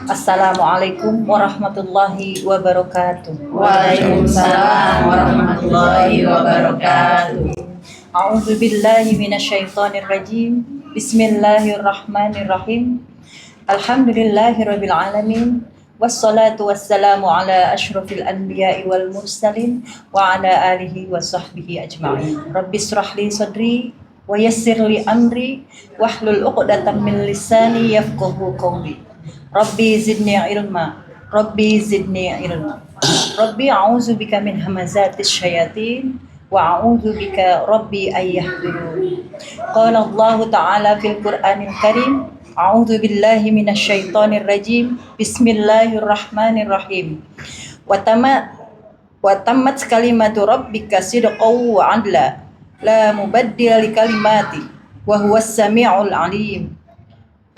Assalamualaikum warahmatullahi wabarakatuh. Waalaikumsalam warahmatullahi wabarakatuh. A'udzu billahi minasyaitonir rajim. Bismillahirrahmanirrahim. Alhamdulillahirabbil alamin. Wassalatu wassalamu ala asyrafil anbiya'i wal mursalin wa ala alihi wa sahbihi ajma'in. Rabbi israh li sadri wa yassir li amri wahlul 'uqdatam min lisani yafqahu qawli. Rabbi zidni ilma. Rabbi zidni ilma. Rabbi a'udzu bika min hamazatis syayatin wa a'udzu bika rabbi ayyahdurun. Qala Allah Ta'ala fil Qur'anil Karim, a'udzu billahi minasyaitonir rajim. Bismillahirrahmanirrahim. Wa tammat kalimatu rabbika sidqan wa 'adla. La mubaddila li kalimati wa huwas samiul 'alim.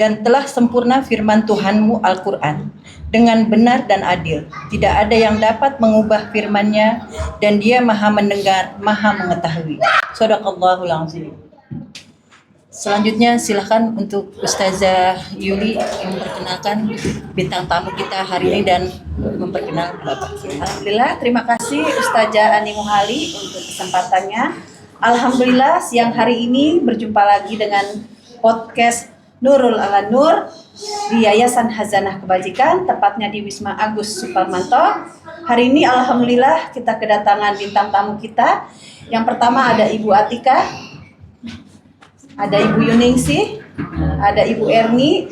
Dan telah sempurna firman Tuhanmu Al-Quran dengan benar dan adil. Tidak ada yang dapat mengubah firman-Nya dan Dia Maha mendengar, Maha mengetahui. Shadaqallahul azim. Selanjutnya silakan untuk Ustazah Yuli yang memperkenalkan bintang tamu kita hari ini dan memperkenalkan Bapak. Alhamdulillah, terima kasih Ustazah Ani Muhali untuk kesempatannya. Alhamdulillah, siang hari ini berjumpa lagi dengan podcast Nurul ala Nur di Yayasan Hazanah Kebajikan, tepatnya di Wisma Agus Suparmanto. Hari ini alhamdulillah kita kedatangan bintang tamu kita. Yang pertama ada Ibu Atika, ada Ibu Yuningsih, ada Ibu Erni,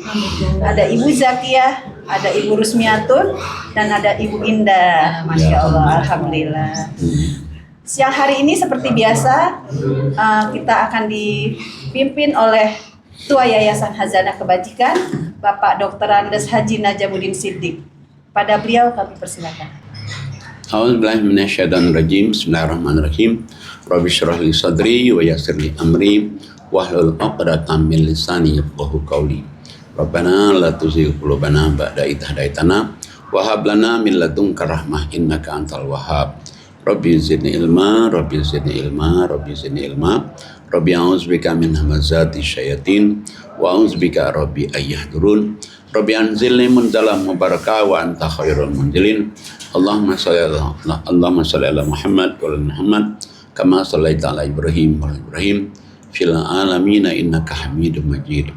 ada Ibu Zakiyah, ada Ibu Rusmiatun, dan ada Ibu Indah. Masya Allah, alhamdulillah. Siang hari ini seperti biasa kita akan dipimpin oleh Ketua Yayasan Hazanah Kebajikan, Bapak Dr. Andes Haji Najamuddin Siddiq. Pada beliau kami persilakan. A'udzubillahi minasyaitonir rajim. Bismillahirrahmanirrahim. Rabbi shrah li sadri wa yassir li amri wahlul 'uqdatam min lisani yafqahu qawli. Rabbana la tuzigh qulubana ba'da idh hadaitana wa hab lana min ladunka rahmah innaka antal wahhab. Rabbi zidni ilma, Rabbi zidni ilma, Rabbi zidni ilma. Rabbi a'udzubika min hamazati syayatin wa a'udzubika Rabbi ayyahdurun. Rabbi anzilni munzalan mubarakah wa anta khairul munzilin. Allahumma shalli ala Muhammad wa ala Muhammad kama shallaita ala Ibrahim wa ala Ibrahim fil alamin innaka Hamidum Majid.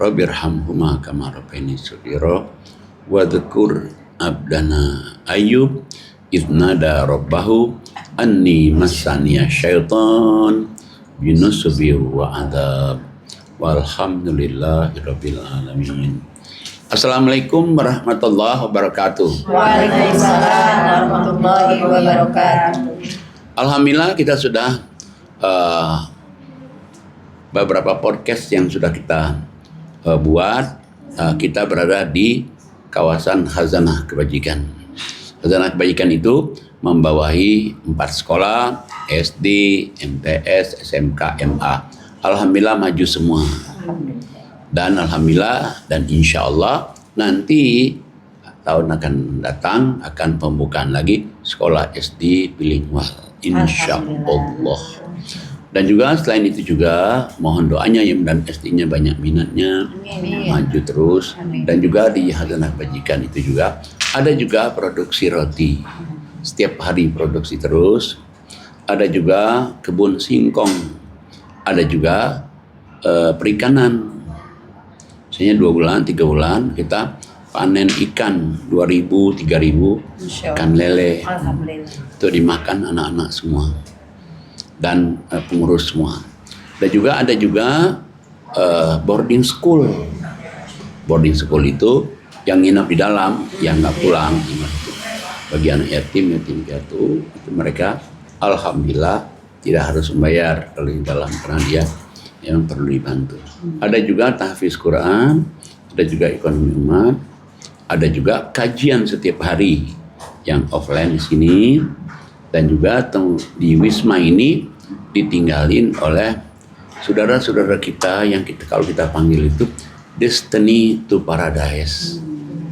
Rabbi irhamhuma kama rabbayani shaghira wa dzkur abdana Ayyub idnada rabbahu anni massaniya syaitan binusbi wa adab. Walhamdulillahirabbil alamin. Assalamualaikum warahmatullahi wabarakatuh. Waalaikumsalam warahmatullahi wabarakatuh. Alhamdulillah kita sudah beberapa podcast yang sudah kita buat. Kita berada di kawasan Hazanah Kebajikan. Hazanah Kebajikan itu membawahi 4 sekolah, SD, MTS, SMK, MA. Alhamdulillah maju semua. Dan alhamdulillah dan insya Allah nanti tahun akan datang akan pembukaan lagi sekolah SD bilingual. Insya Allah. Dan juga selain itu juga mohon doanya ya dan SD-nya banyak minatnya. Amin. Maju terus. Amin. Dan juga di Hazanah Kebajikan itu juga ada juga produksi roti. Setiap hari produksi terus. Ada juga kebun singkong. Ada juga perikanan. Misalnya 2 bulan, 3 bulan kita panen ikan 2.000, 3.000 ikan lele. Alhamdulillah. Itu dimakan anak-anak semua dan pengurus semua. Dan juga ada juga boarding school. Boarding school itu yang nginap di dalam, yang nggak pulang. Bagi anak yatim piatu itu mereka alhamdulillah tidak harus membayar kalau di dalam karena dia yang perlu dibantu. Ada juga tahfiz Quran, ada juga ekonomi umat, ada juga kajian setiap hari yang offline di sini, dan juga di Wisma ini ditinggalin oleh saudara-saudara kita yang kalau kita panggil itu Destiny to Paradise.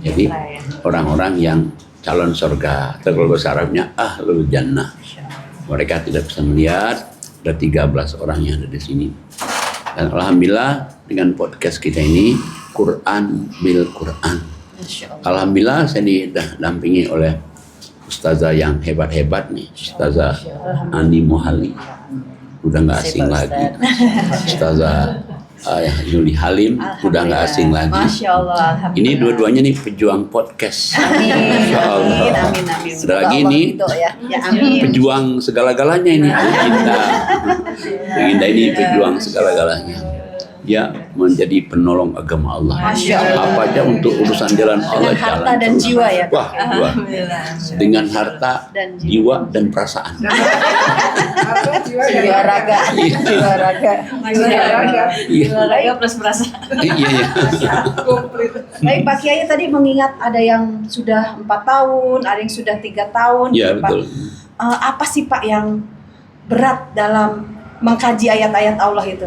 Jadi orang-orang yang calon surga, atau kalau bahasa Arabnya ahlul jannah. Mereka tidak bisa melihat, ada 13 orang yang ada di sini. Dan alhamdulillah dengan podcast kita ini Quran bil Quran. Alhamdulillah saya didampingi oleh ustazah yang hebat-hebat nih, Ustazah Ani Muhali. Udah nggak asing lagi. Ustazah Yuli Halim udah nggak asing lagi. Masya Allah, alhamdulillah. Ini dua-duanya nih pejuang podcast. Masya Allah. Amin. Ada lagi nih Ya amin. pejuang segala-galanya ini. Baginda ini pejuang segala-galanya. Dia menjadi penolong agama Allah. Masya Allah. Apa aja untuk urusan jalan Allah. Dengan harta jalan dan terus. jiwa ya. Wah, Alhamdulillah. dengan harta, Dan jiwa dan perasaan. Jiwa raga. Jiwa raga. Iya. Jiwa raga plus perasaan. Iya, iya. Baik Pak Kiai tadi mengingat ada yang sudah 4 tahun, ada yang sudah 3 tahun. Iya, Pak. betul. Apa sih Pak yang berat dalam mengkaji ayat-ayat Allah itu?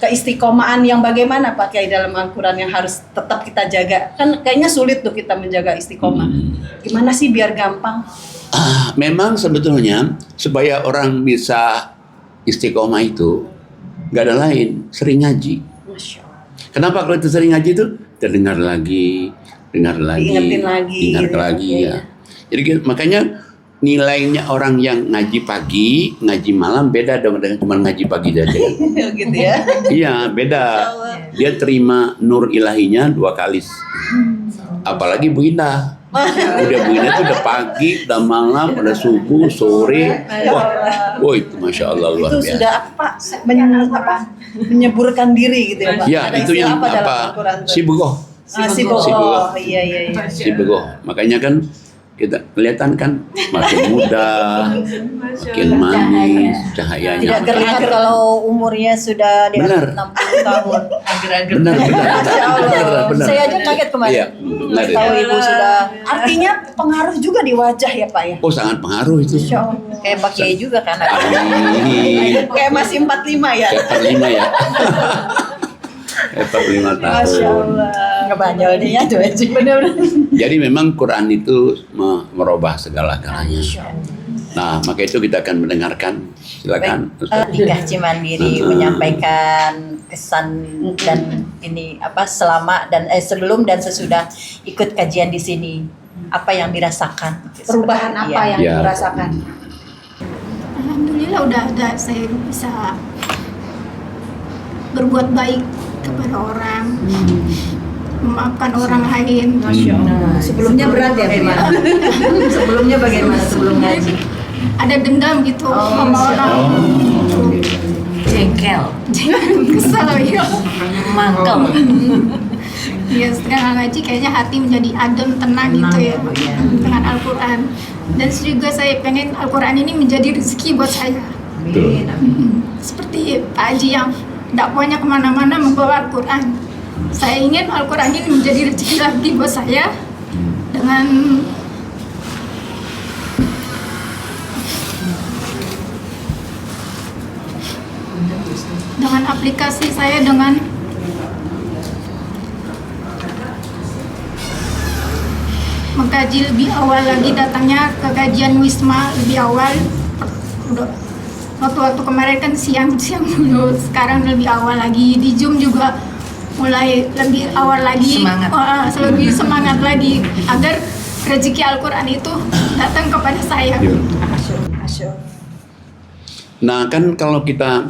Keistiqomahan yang bagaimana Pak Kiai dalam Al-Quran yang harus tetap kita jaga? Kan kayaknya sulit tuh kita menjaga istiqomah. Gimana sih biar gampang? Memang sebetulnya supaya orang bisa istiqomah itu nggak ada lain, sering ngaji. Masya Allah. Kenapa kalau itu sering ngaji itu terdengar lagi, dengar lagi, Diingetin lagi, ingat gitu. lagi Iya, ya. Jadi makanya nilainya orang yang ngaji pagi, ngaji malam beda dong dengan cuma ngaji pagi saja. gitu ya. Iya, beda. Dia terima nur ilahinya 2 kali. Apalagi Bu Indah. Udah Bu Indah itu udah pagi, udah malam, udah subuh, sore. Wah, itu Masya Allah luar Itu biasa. sudah apa? Menyeburkan diri gitu ya Pak. Ya, Ada itu istilah yang dalam apa? Al-Quran tuh? Sibugoh. Sibogoh. Sibogoh. Iya. Sibugoh. Makanya kan kita kelihatan kan makin muda, makin manis, cahayanya. Tidak terlihat kalau umurnya sudah di atas Benar. 60 tahun. Agar-agar. Benar. Masya Allah. Benar. Saya aja kaget kemarin. Iya, benar. Tahu ibu sudah Artinya pengaruh juga di wajah ya Pak ya. Oh, sangat pengaruh itu. kayak Pak Kiai juga kan. Amin. Kayak masih 45 ya. Kayak 45 ya. Kayak 45 tahun. Masya Allah. Ngebanyol dia tuh aja. Benar-benar. Jadi memang Quran itu merubah segala-galanya. Nah, maka itu kita akan mendengarkan. Silakan. Ustaz. Nikah Cimandiri menyampaikan kesan dan ini apa selama dan sebelum dan sesudah ikut kajian di sini apa yang dirasakan Perubahan apa yang Ya. dirasakan? Alhamdulillah udah ada, saya bisa berbuat baik kepada orang, memaafkan orang lain. Masya Allah. Sebelumnya berat ya Bu? sebelumnya bagaimana sebelum ngaji Ada dendam gitu sama orang. jengkel Kesal ya. mangkel Ya setelah ngaji kayaknya hati menjadi adem, tenang gitu ya dengan Al-Quran. Dan juga saya pengen Al-Quran ini menjadi rezeki buat saya. Betul. Seperti Pak Haji yang dakwanya kemana-mana membawa Al-Quran. Saya ingin Al-Quran ini menjadi rezeki lagi buat saya dengan aplikasi saya, dengan mengkaji lebih awal lagi, datangnya ke kajian Wisma lebih awal. Waktu-waktu kemarin kan siang-siang dulu, sekarang lebih awal lagi. Di Zoom juga mulai lebih awal lagi, lebih semangat lagi agar rezeki Al-Quran itu datang kepada saya. Ya. Nah, kan kalau kita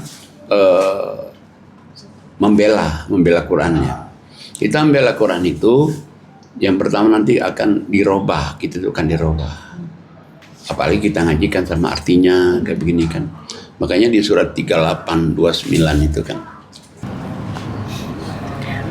membela Qurannya, kita membela Quran itu yang pertama nanti akan dirubah, kita itu akan dirubah. Apalagi kita ngajikan sama artinya kayak begini kan. Makanya di surat 3829 itu kan.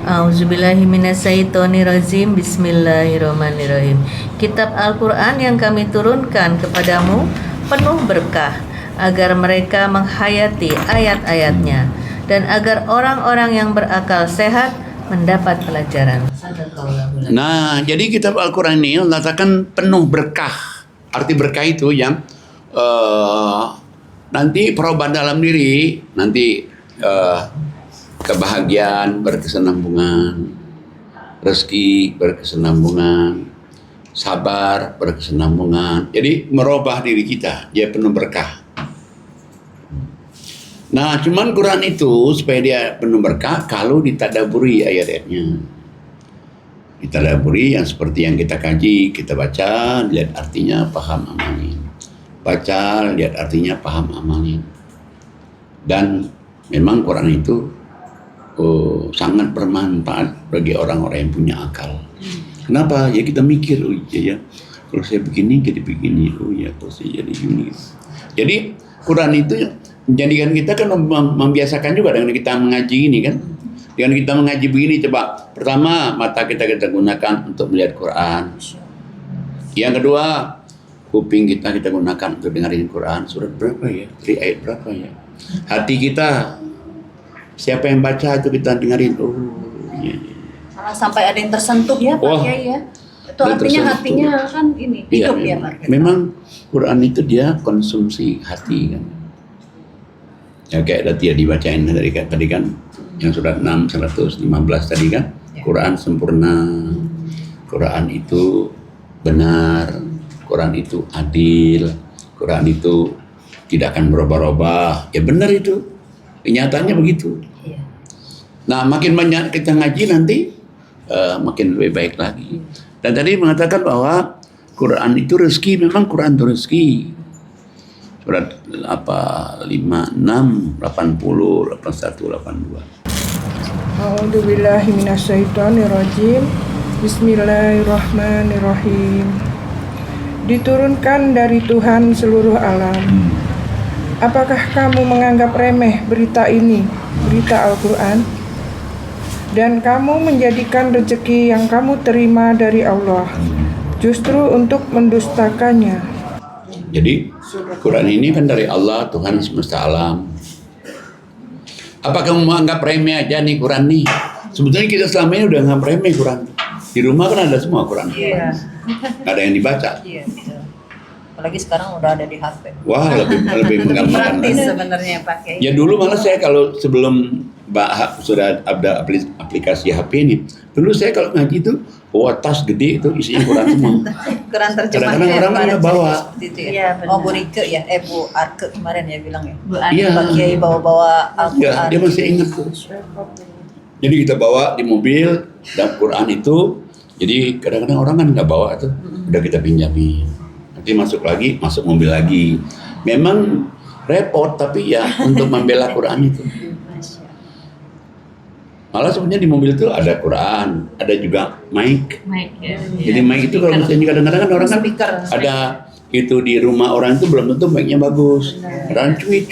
A'udzubillahi minasyaitonirrajim. Bismillahirrahmanirrahim. Kitab Al-Quran yang kami turunkan kepadamu penuh berkah agar mereka menghayati ayat-ayatnya dan agar orang-orang yang berakal sehat mendapat pelajaran. Nah, jadi kitab Al-Quran ini mengatakan penuh berkah. Arti berkah itu yang nanti perubahan dalam diri, nanti kebahagiaan berkesinambungan, rezeki berkesinambungan, sabar berkesinambungan. Jadi merubah diri kita, dia penuh berkah. Nah, cuman Quran itu supaya dia penuh berkah kalau ditadaburi ayat-ayatnya. Ditadaburi yang seperti yang kita kaji, kita baca, lihat artinya, paham, amalin. Baca, lihat artinya, paham, amalin. Dan memang Quran itu sangat bermanfaat bagi orang-orang yang punya akal. Kenapa? Ya kita mikir, oh iya ya, kalau saya begini jadi begini, oh ya kalau saya jadi gini. Jadi Quran itu menjadikan kita kan membiasakan juga dengan kita mengaji ini kan. Dengan kita mengaji begini, coba pertama mata kita gunakan untuk melihat Quran. Yang kedua, kuping kita gunakan untuk dengerin Quran. Surat berapa ya? Dari ayat berapa ya? Hati kita, siapa yang baca itu kita dengerin. Oh iya. Malah sampai ada yang tersentuh ya Pak Kiai ya. Itu artinya tersentuh. hatinya kan ini hidup ya Pak. Memang Quran itu dia konsumsi hati kan. Ya kayak tadi dibacain tadi kan yang surat 6 115 tadi kan. Quran sempurna. Quran itu benar. Quran itu adil. Quran itu tidak akan berubah-ubah. Ya benar itu. Kenyataannya begitu. Nah, makin banyak kita ngaji nanti makin lebih baik lagi. Dan tadi mengatakan bahwa Quran itu rezeki, memang Quran itu rezeki. Surat 56, 80, 81, 82. A'udzubillahi minasyaitonirrajim. Bismillahirrahmanirrahim. Diturunkan dari Tuhan seluruh alam. Apakah kamu menganggap remeh berita ini, berita Al-Quran? Dan kamu menjadikan rezeki yang kamu terima dari Allah justru untuk mendustakannya. Jadi Quran ini kan dari Allah, Tuhan semesta alam. Apa kamu menganggap remeh aja nih Quran nih? Sebetulnya kita selama ini udah nganggap remeh Quran. Di rumah kan ada semua Quran. Iya. Gak ada yang dibaca. Iya, betul. Apalagi sekarang udah ada di HP. Wah, lebih menggampangkan. Praktis sebenarnya Pak Kiai. Ya dulu malah saya kalau sebelum sudah ada aplikasi HP ini, dulu saya kalau ngaji itu tas gede itu isinya Quran semua. Quran terjemahnya Kadang-kadang orang kan nggak bawa. Seperti itu ya. Iya, benar. Oh, Bu Rike ya, Bu Arke kemarin ya bilang ya. Iya. Pak Kiai bawa-bawa Ya, Al-Quran. dia masih ingat tuh. Jadi kita bawa di mobil dan Quran itu, jadi kadang-kadang orang kan nggak bawa tuh, udah kita pinjamin. Nanti masuk mobil lagi. Memang repot tapi ya untuk membela Quran itu. Malah sebenarnya di mobil itu ada Quran, ada juga mic. Jadi mic itu kalau misalnya kadang-kadang kan orang kan ada itu di rumah orang itu belum tentu mic-nya bagus. Orang cuit.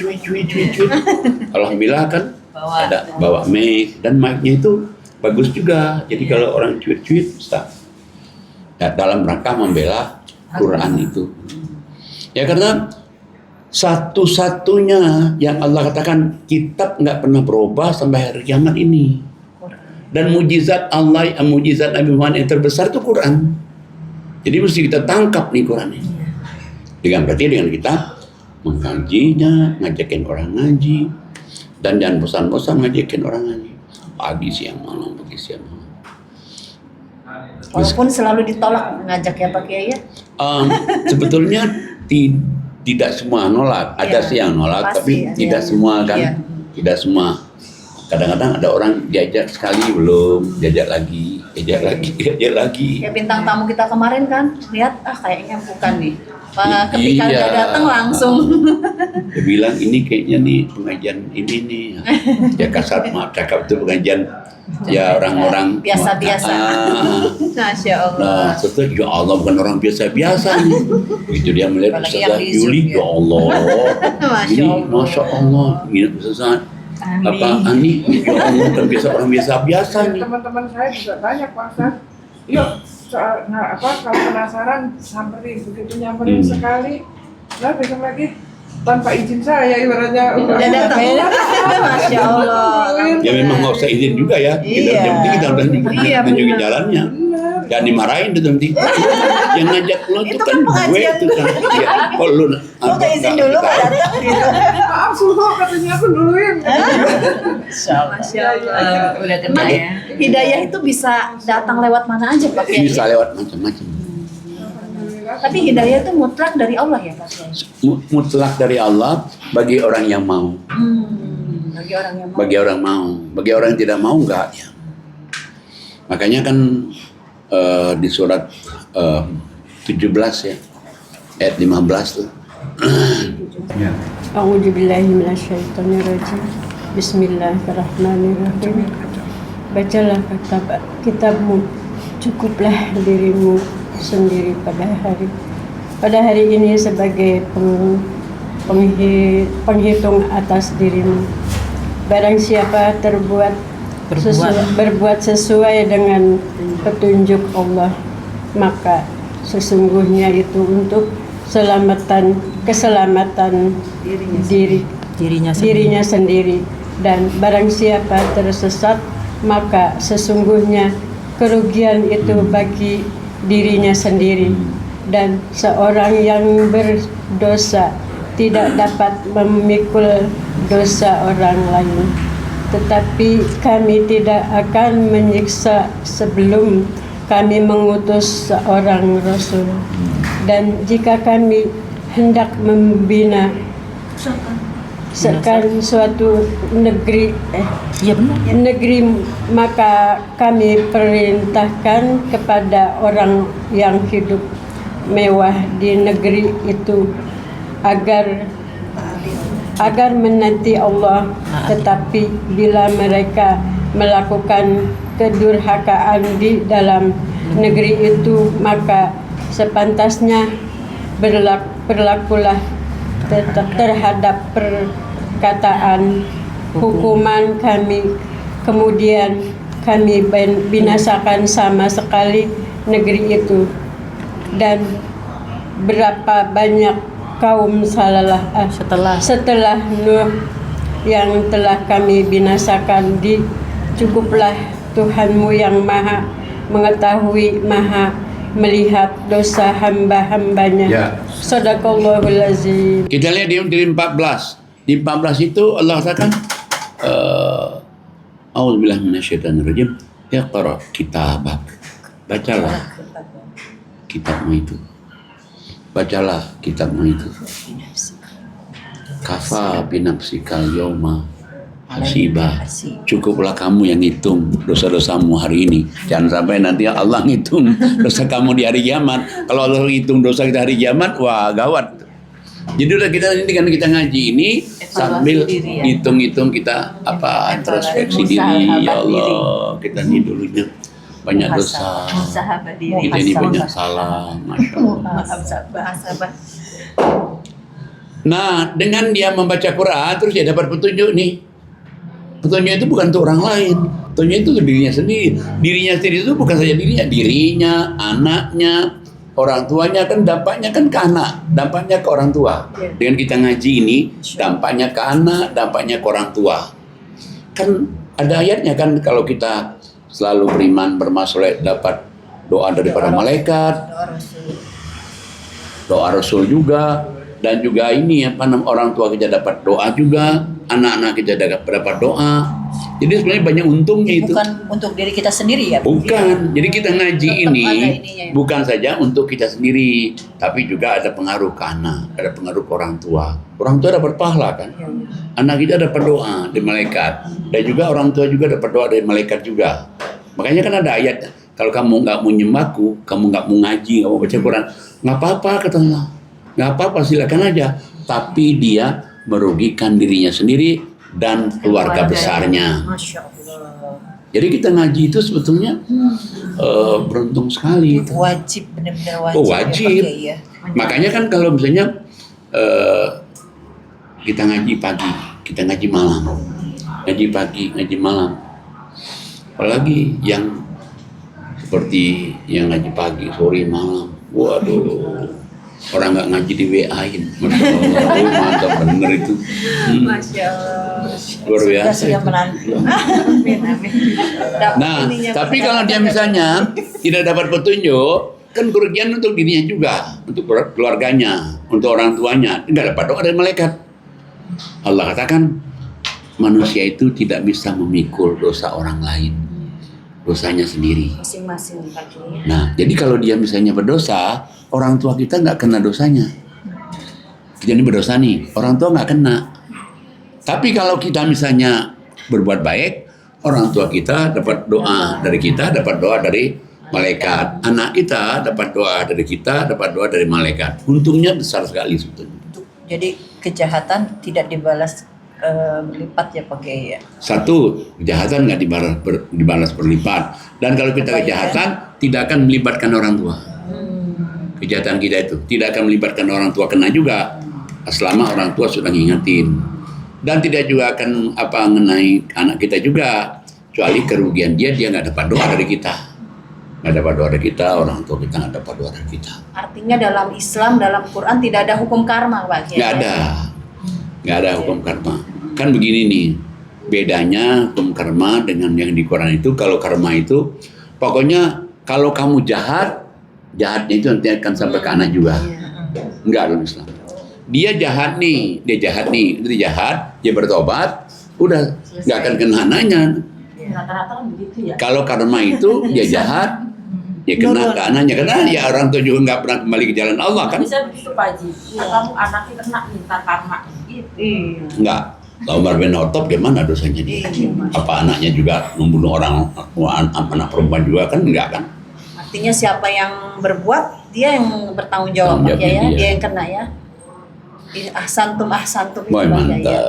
Alhamdulillah kan ada bawa mic dan mic-nya itu bagus juga. Jadi kalau orang cuit bisa. Ya, dalam rangka membela Quran itu. Ya karena satu-satunya yang Allah katakan kitab nggak pernah berubah sampai hari kiamat ini. Dan mujizat Allah, mujizat Nabi Muhammad yang terbesar itu Quran. Jadi mesti kita tangkap nih Quran ini. Dengan kita mengkajinya, ngajakin orang ngaji, dan jangan bosan-bosan ngajakin orang ngaji. Pagi, siang, malam, Walaupun selalu ditolak ngajak ya Pak Kiai ya. Sebetulnya tidak semua nolak, ada sih yang nolak, tapi tidak semua kan, tidak semua. Kadang-kadang ada orang diajak sekali belum, diajak lagi. Ya bintang tamu kita kemarin kan, lihat kayaknya bukan nih. Ketika dia datang langsung. Dia bilang ini kayaknya nih pengajian ini nih. Ya kasar maaf cakap itu pengajian ya orang-orang biasa-biasa. Masya Allah. Nah, setelah ya Allah bukan orang biasa-biasa nih. Begitu dia melihat Ustazah Yuli, ya Allah. Masya Allah. Ini Ustazah Ani, ya Allah bukan biasa orang biasa-biasa nih. Teman-teman saya juga banyak Pak Ustaz. Yuk, kalau penasaran samperin, begitu nyamperin sekali, nah besok lagi tanpa izin saya ibaratnya udah datang. Masya Allah. Ya memang nggak usah izin juga ya. Yang penting kita udah tunjukin jalannya. Jangan dimarahin tuh nanti. Yang ngajak lo itu kan gue itu kan. Ya, kalau lu nggak izin dulu nggak datang gitu. Maaf suruh katanya aku duluin. Masya Allah. Udah tenang ya. Hidayah itu bisa datang lewat mana aja Pak Kiai? Bisa lewat macam-macam. Tapi hidayah itu mutlak dari Allah ya Pak Kiai? Mutlak dari Allah bagi orang yang mau. Bagi orang yang mau. Bagi orang mau. Bagi orang yang tidak mau enggak ya. Makanya kan di surat 17 ya, ayat 15 tuh. Ya. A'udzubillahi minasyaitonirrajim. Bismillahirrahmanirrahim. Bacalah kitabmu, cukuplah dirimu sendiri pada hari ini sebagai penghitung atas dirimu. Barang siapa berbuat sesuai dengan petunjuk Allah, maka sesungguhnya itu untuk keselamatan dirinya sendiri. Dan barang siapa tersesat, maka sesungguhnya kerugian itu bagi dirinya sendiri. Dan seorang yang berdosa tidak dapat memikul dosa orang lain. Tetapi kami tidak akan menyiksa sebelum kami mengutus seorang Rasul. Dan jika kami hendak membina suatu negeri, maka kami perintahkan kepada orang yang hidup mewah di negeri itu agar menanti Allah. Tetapi bila mereka melakukan kedurhakaan di dalam negeri itu, maka sepantasnya berlakulah terhadap perkataan hukuman kami, kemudian kami binasakan sama sekali negeri itu. Dan berapa banyak kaum setelah Nuh yang telah kami binasakan, cukuplah Tuhanmu yang maha mengetahui, maha melihat dosa hamba-hambanya. Ya. Shadaqallahul azim. Kita lihat di 14. Di 14 itu Allah katakan A'udzubillahi minasyaitonirrajim. Iqra kitabak. Bacalah kitabmu itu. Bacalah kitabmu itu. Kafa binafsikal yauma hasiba. Cukuplah kamu yang hitung dosa-dosamu hari ini. Jangan sampai nanti Allah ngitung dosa kamu di hari kiamat. Kalau Allah hitung dosa kita hari kiamat, wah gawat. Jadi udah kita ini kan kita ngaji ini sambil hitung-hitung kita introspeksi diri. Ya Allah, kita ini dulunya banyak dosa. Kita ini banyak salah, masya Allah. Nah, dengan dia membaca Quran terus dia dapat petunjuk nih. Petunjuk itu bukan untuk orang lain. Petunjuk itu untuk dirinya sendiri. Dirinya sendiri itu bukan saja dirinya, anaknya, orang tuanya. Kan dampaknya kan ke anak, dampaknya ke orang tua. Dengan kita ngaji ini, dampaknya ke anak, dampaknya ke orang tua. Kan ada ayatnya kan, kalau kita selalu beriman, bermasoleh, dapat doa daripada malaikat, doa Rasul juga. Dan juga ini orang tua kita dapat doa juga, anak-anak kita dapat doa. Jadi sebenarnya banyak untungnya itu. Bukan untuk diri kita sendiri ya? Bukan. Jadi kita ngaji ini bukan saja untuk kita sendiri, tapi juga ada pengaruh ke anak, ada pengaruh ke orang tua. Orang tua dapat pahala kan? Anak kita dapat doa dari malaikat, dan juga orang tua juga dapat doa dari malaikat juga. Makanya kan ada ayat, kalau kamu nggak mau nyembahku, kamu nggak mau ngaji, nggak mau baca Quran, nggak apa-apa kata Allah. Nggak apa-apa, silakan aja. Tapi dia merugikan dirinya sendiri dan keluarga besarnya. Masya Allah. Jadi kita ngaji itu sebetulnya beruntung sekali. Wajib, benar-benar wajib. Oh wajib. Ya, makanya kan kalau misalnya kita ngaji pagi, kita ngaji malam. Ngaji pagi, ngaji malam. Apalagi yang seperti yang ngaji pagi, sore, malam. Waduh. Orang nggak ngaji di WA-in, Masya Allah, mantap bener itu. Masya Allah. Luar biasa. Sudah menanti. Nah, tapi kalau dia misalnya tidak dapat petunjuk, kan kerugian untuk dirinya juga, untuk keluarganya, untuk orang tuanya, tidak dapat doa dari malaikat. Allah katakan manusia itu tidak bisa memikul dosa orang lain, dosanya sendiri. Masing-masing paginya. Nah, jadi kalau dia misalnya berdosa, orang tua kita nggak kena dosanya. Kita ini berdosa nih, orang tua nggak kena. Tapi kalau kita misalnya berbuat baik, orang tua kita dapat doa dari kita, dapat doa dari malaikat. Anak kita dapat doa dari kita, dapat doa dari malaikat. Untungnya besar sekali sebetulnya. Jadi kejahatan tidak dibalas berlipat ya Pak Kiai ya. Satu, kejahatan nggak dibalas berlipat. Dan kalau kita kejahatan, tidak akan melibatkan orang tua. Kejahatan kita itu tidak akan melibatkan orang tua kena juga, selama orang tua sudah ngingetin. Dan tidak juga akan mengenai anak kita juga, kecuali kerugian dia nggak dapat doa dari kita. Nggak dapat doa dari kita, orang tua kita nggak dapat doa dari kita. Artinya dalam Islam, dalam Quran tidak ada hukum karma Pak Kiai. Nggak ada hukum karma. Kan begini nih, bedanya hukum karma dengan yang di Quran itu. Kalau karma itu, pokoknya kalau kamu jahatnya itu nanti akan sampai ke anak juga. Enggak dalam Islam. Dia jahat nih, itu jahat, dia bertobat, udah nggak akan kena anaknya. Rata-rata kan begitu ya. Kalau karma itu dia jahat, ya kena ke anaknya, karena ya orang tua juga nggak pernah kembali ke jalan Allah kan. Bisa begitu Pak Haji. Kamu anaknya kena minta karma gitu. Enggak. Umar bin Khattab gimana dosanya dia? Apa anaknya juga membunuh anak perempuan juga kan? Enggak kan? Artinya siapa yang berbuat, dia yang bertanggung jawab Pak Kiai ya, dia yang kena ya. Ahsantum itu Pak Kiai ya.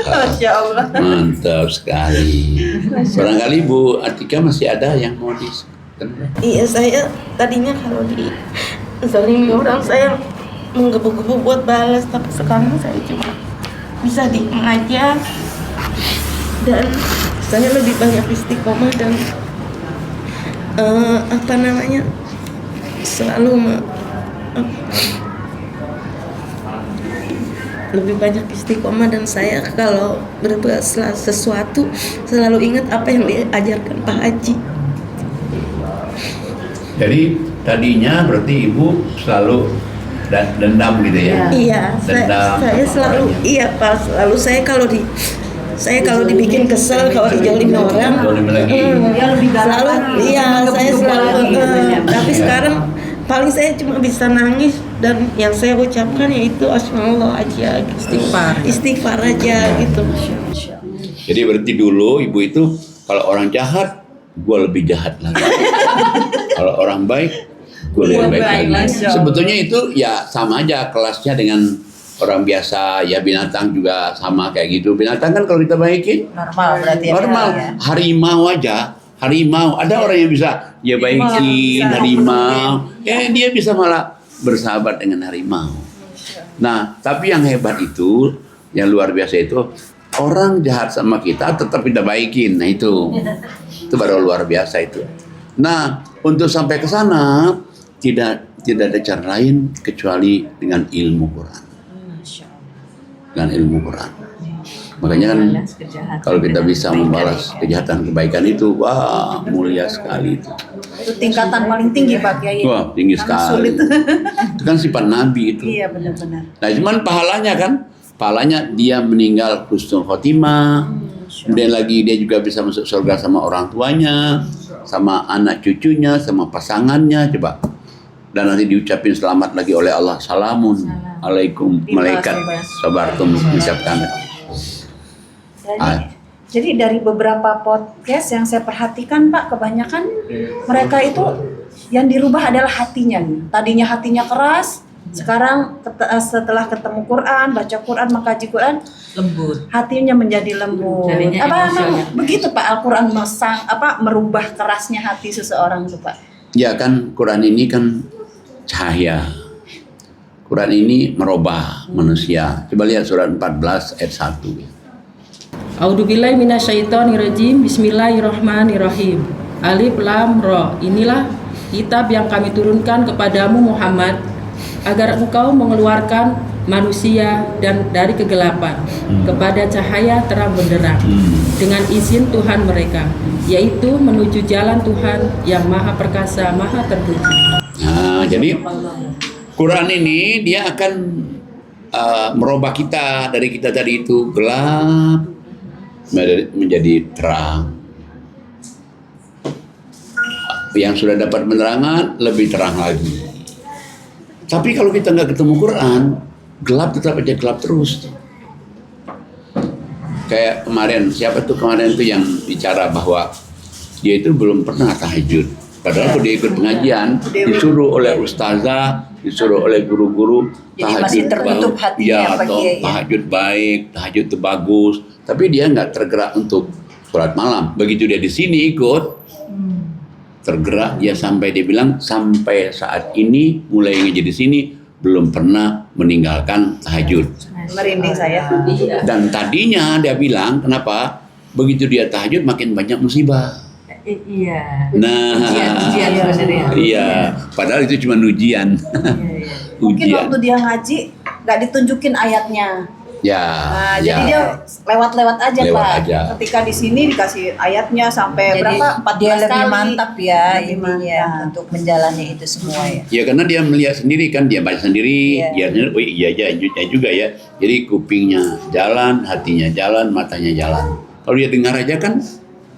Masya Allah. Mantap sekali. Barangkali Bu Atika masih ada yang mau Iya, saya tadinya kalau di zalimi orang saya menggebu-gebu buat balas, tapi sekarang saya cuma bisa diem aja dan saya lebih banyak istiqomah dan selalu lebih banyak istiqomah, dan saya kalau berbuat sesuatu selalu ingat apa yang diajarkan Pak Haji. Jadi tadinya berarti Ibu selalu dendam gitu ya? Iya, saya selalu Pak, selalu saya kalau dibikin kesel, kalau dijolimi orang, Dia lebih galak selalu lagi. saya selalu tapi sekarang paling saya cuma bisa nangis, dan yang saya ucapkan yaitu asmaullah aja, istighfar aja gitu. Jadi berarti dulu Ibu itu kalau orang jahat, gue lebih jahat lagi. Kalau orang baik, gue lebih baik lagi. Sebetulnya itu ya sama aja kelasnya dengan orang biasa, ya binatang juga sama kayak gitu. Binatang kan kalau kita baikin Normal berarti ya. normal. Ya. Harimau ada orang yang bisa ya baikin harimau, dia bisa malah bersahabat dengan harimau. Nah, tapi yang hebat itu, yang luar biasa itu, orang jahat sama kita tetap kita baikin. Nah itu baru luar biasa itu. Nah, untuk sampai ke sana tidak ada cara lain kecuali dengan ilmu Quran. Dengan ilmu Quran. Makanya kan kalau kita bisa membalas kejahatan kebaikan itu, wah mulia sekali itu. Itu tingkatan paling tinggi Pak Kiai. Wah tinggi sekali. Sulit. Itu kan sifat Nabi itu. Iya benar-benar. Nah cuman pahalanya dia meninggal husnul khotimah. Kemudian lagi dia juga bisa masuk surga sama orang tuanya, sama anak cucunya, sama pasangannya, coba. Dan nanti diucapin selamat lagi oleh Allah, salamun alaikum malaikat sabartum, mengucapkan. Jadi dari beberapa podcast yang saya perhatikan Pak, kebanyakan mereka itu yang dirubah adalah hatinya. Tadinya hatinya keras, sekarang setelah ketemu Quran, baca Quran, mengkaji Quran, Lembut. hatinya menjadi lembut. Jadinya Emang begitu Pak, Al-Quran merubah kerasnya hati seseorang itu Pak? Ya kan Quran ini kan cahaya. Quran ini merubah manusia. Coba lihat surat 14 ayat 1. A'udzubillahi minasyaitonirrajim. Bismillahirrahmanirrahim. Alif Lam Ra. Inilah kitab yang kami turunkan kepadamu Muhammad, agar engkau mengeluarkan manusia dan dari kegelapan kepada cahaya terang benderang dengan izin Tuhan mereka, yaitu menuju jalan Tuhan yang Maha Perkasa, Maha Terpuji. Nah, jadi Quran ini dia akan merubah kita dari kita tadi itu gelap menjadi terang. Yang sudah dapat penerangan lebih terang lagi. Tapi kalau kita nggak ketemu Quran, gelap tetap aja gelap terus. Kayak kemarin, siapa tuh kemarin tuh yang bicara bahwa dia itu belum pernah tahajud. Padahal kalau dia ikut pengajian, disuruh oleh ustazah, disuruh oleh guru-guru Jadi masih tertutup hatinya Pak Kiai, ya. tahajud baik, tahajud itu bagus, tapi dia nggak tergerak untuk sholat malam. Begitu dia di sini ikut, tergerak dia sampai dia bilang sampai saat ini mulai ngaji di sini belum pernah meninggalkan tahajud. Merinding saya. Dan tadinya dia bilang kenapa? Begitu dia tahajud makin banyak musibah. Iya. Nah, Ujian sebenarnya. iya. Padahal itu cuma ujian. Mungkin Ujian. waktu dia ngaji nggak ditunjukin ayatnya. Ya. Nah, ya. jadi dia lewat-lewat aja Lewat Pak. aja. Ketika di sini dikasih ayatnya sampai Jadi berapa? 14 dia lebih kali. mantap ya Lebih ininya mantap. untuk menjalani itu semua ya. Ya karena dia melihat sendiri kan, dia baca sendiri, Iya. dia sendiri, oh iya juga ya. Jadi kupingnya jalan, hatinya jalan, matanya jalan. Kalau dia dengar aja kan,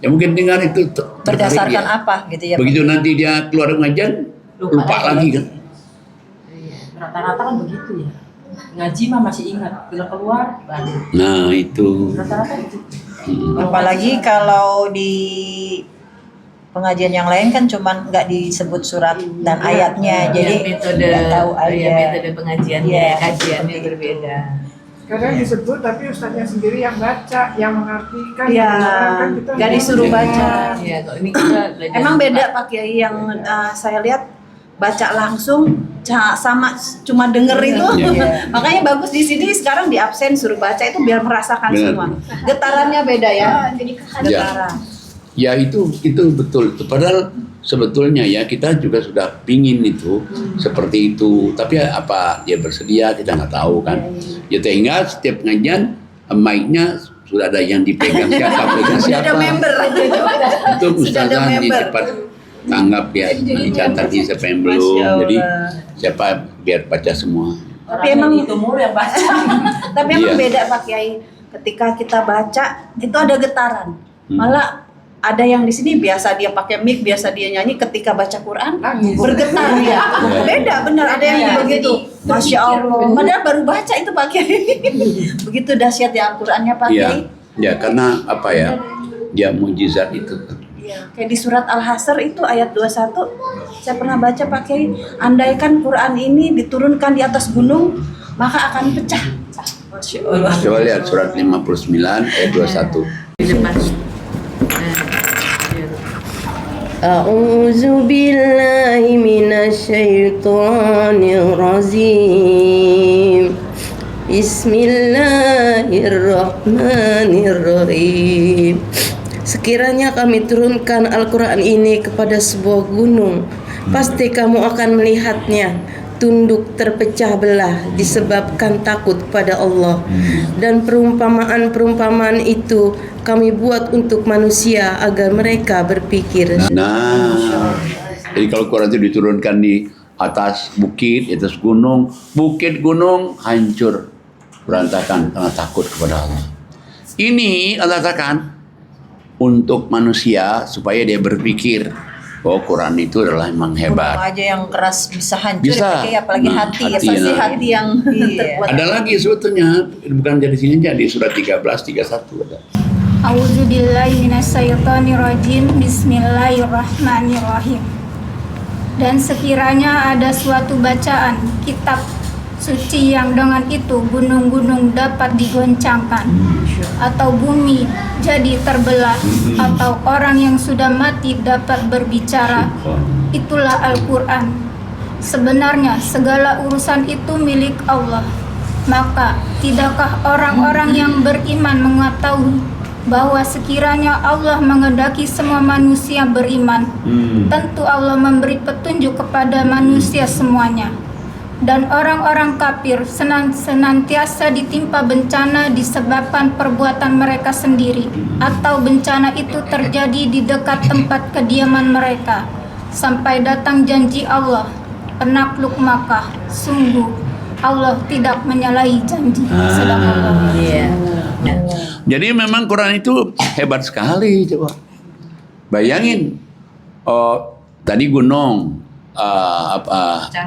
ya mungkin dengar itu tertarik Berdasarkan dia. apa gitu ya. Pak? Begitu nanti dia keluar pengajian, lupa lagi kan. Rata-rata kan begitu ya. Ngaji mah masih ingat, bila keluar balik. Nah itu. Rata-rata itu. Apalagi kalau di pengajian yang lain kan cuman nggak disebut surat dan ayatnya, jadi metode nggak tahu aja. metode pengajiannya, Iya, kajiannya seperti berbeda. Kadang disebut tapi ustaznya sendiri yang baca, yang mengartikan, Iya, yang menerangkan, kita nggak disuruh mendengar. baca. Ya, kalau ini kita belajar. Emang beda Pak Kiai yang saya lihat baca langsung sama cuma denger itu. Iya. Makanya bagus di sini sekarang di absen suruh baca itu biar merasakan Benar. semua. Getarannya beda ya. Jadi Getaran. Ya itu betul. Padahal sebetulnya ya kita juga sudah pingin itu seperti itu. Tapi apa dia bersedia kita nggak tahu kan. Ya sehingga setiap pengajian mic-nya sudah ada yang dipegang siapa pegang Sudah siapa. ada member. Itu Sudah ada ustazah member. cepat tanggap ya, dicatat di siapa yang belum. Masya Allah. Jadi siapa biar baca semua. Tapi emang itu mulu yang baca. Tapi emang Iya. beda Pak Kiai. Ketika kita baca itu ada getaran. Malah ada yang di sini biasa dia pakai mic, biasa dia nyanyi, ketika baca Quran bergetar ya. Beda benar, ada yang Iya, begitu. jadi Masya Allah. berpikir. Padahal baru baca itu Pak Kiai. Begitu dahsyat ya Al-Qur'annya Pak Iya. Kiai. Ya karena apa ya? Dia mujizat itu. Iya, kayak di surat Al-Hasr itu ayat 21 saya pernah baca Pak Kiai, andaikan Quran ini diturunkan di atas gunung maka akan pecah. Masya Allah. Coba lihat surat 59 ayat 21. Di depan. أعوذ بالله من الشيطان الرجيم بسم الله الرحمن الرحيم. Sekiranya kami turunkan Al-Quran ini kepada sebuah gunung, pasti kamu akan melihatnya tunduk terpecah belah disebabkan takut pada Allah. Dan perumpamaan-perumpamaan itu kami buat untuk manusia agar mereka berpikir. Nah, jadi kalau Quran itu diturunkan di atas bukit, di atas gunung, bukit gunung hancur, berantakan karena takut kepada Allah. Ini Allah katakan untuk manusia supaya dia berpikir, oh Quran itu adalah memang Gunung hebat. aja yang keras bisa hancur, Bisa. ya, apalagi Nah, hati ya hati pasti yang- hati yang terbuat. Ada lagi sebetulnya, bukan dari sini aja, di surat 13:31 ada. A'udzubillahi minasyaitonirrajim. Bismillahirrahmanirrahim. Dan sekiranya ada suatu bacaan kitab suci yang dengan itu gunung-gunung dapat digoncangkan, atau bumi jadi terbelah, atau orang yang sudah mati dapat berbicara, itulah Al-Quran. Sebenarnya segala urusan itu milik Allah. Maka tidakkah orang-orang yang beriman mengetahui bahwa sekiranya Allah menghendaki semua manusia beriman, tentu Allah memberi petunjuk kepada manusia semuanya. Dan orang-orang kafir senantiasa ditimpa bencana disebabkan perbuatan mereka sendiri, atau bencana itu terjadi di dekat tempat kediaman mereka, sampai datang janji Allah. Penakluk Makkah, sungguh Allah tidak menyalahi janji. Sedangkan Iya. Jadi memang Quran itu hebat sekali, coba. Bayangin, oh tadi gunung,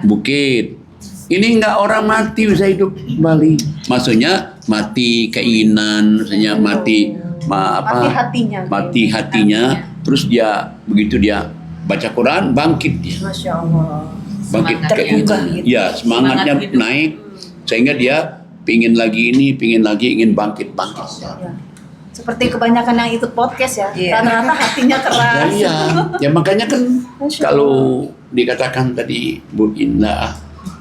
bukit. Ini enggak orang mati bisa hidup kembali. Maksudnya mati keinginan, maksudnya mati Mati hatinya. Mati hatinya. Terus dia begitu dia baca Quran, bangkit dia. Masya Allah. Bangkit Semangatnya kayak gitu. gitu. Ya, semangatnya Semangat hidup. naik sehingga dia pingin lagi ini, pingin lagi, ingin bangkit. Ya. Seperti kebanyakan yang ikut podcast ya, Iya. rata-rata hatinya keras. Ya, ya makanya kan Masya kalau dikatakan tadi Bu Indah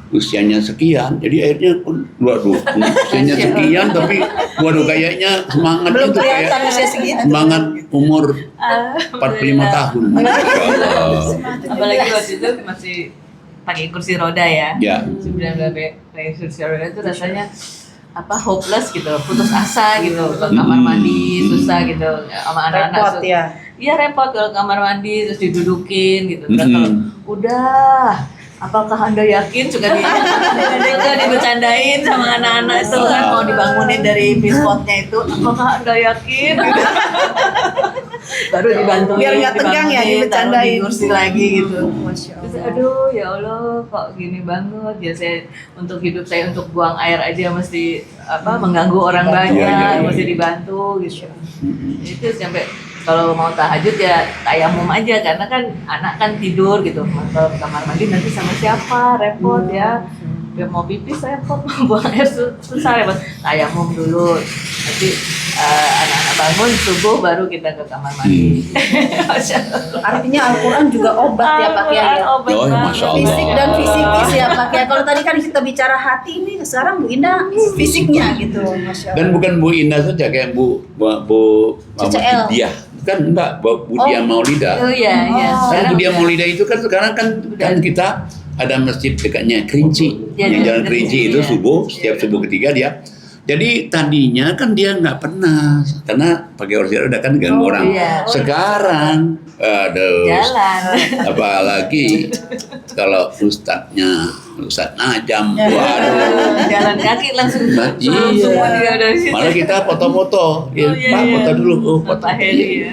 usianya sekian, jadi akhirnya waduh usianya sekian tapi waduh kayaknya semangatnya Belum tuh kayak kelihatan usia segitu. semangat umur 45 tahun. Masya Allah. Apalagi waktu itu masih pakai kursi roda ya. Ya. Sebelum pakai kursi roda itu rasanya hopeless gitu, putus asa gitu. Ke kamar mandi susah gitu sama anak-anak. Repot ya. Iya repot kalau kamar mandi terus didudukin gitu. Terus kalau udah, apakah Anda yakin suka dibercandain sama anak-anak itu kan mau dibangunin dari bispotnya itu, apakah Anda yakin? Gitu. Baru dibantuin, Biar nggak tegang ya, dibangunin, taruh dibercandain. di kursi lagi gitu. Masya Terus Allah. aduh ya Allah kok gini banget ya, saya untuk hidup saya untuk buang air aja mesti mengganggu orang banyak, Iya, iya. mesti dibantu gitu. Itu sampai kalau mau tahajud ya tayamum aja karena kan anak kan tidur gitu, kalau ke kamar mandi nanti sama siapa, repot ya. Ya mau pipis repot, mau buang air susah repot. Tayamum dulu, nanti anak-anak bangun subuh baru kita ke kamar mandi. Artinya Al-Quran juga obat ya Pak Kiai. ya? Obat Oh, banget. Masya Allah. Fisik dan fisikis ya Pak Kiai. Kalau tadi kan kita bicara hati, ini sekarang Bu Indah fisiknya gitu. Masya Allah. Dan bukan Bu Indah saja kayak Bu CCL. Dia kan enggak Bu Dia Maulida. Oh iya iya. Kan Bu Dia udah. Maulida itu kan sekarang kan kita ada masjid dekatnya Kerinci. Ya, yang di jalan Kerinci, Kerinci itu iya. subuh, setiap subuh ketiga dia. Jadi tadinya kan dia nggak pernah karena pakai kursi roda kan ganggu orang. iya. Sekarang aduh. Jalan. Apalagi kalau ustadznya Ustadz Najam, Ya. waduh. Jalan kaki langsung. Nah, Semua dia iya. ada di situ. Malah kita foto-foto, ya, Oh, iya, Pak iya. foto dulu, oh, foto. Pak Heri ya.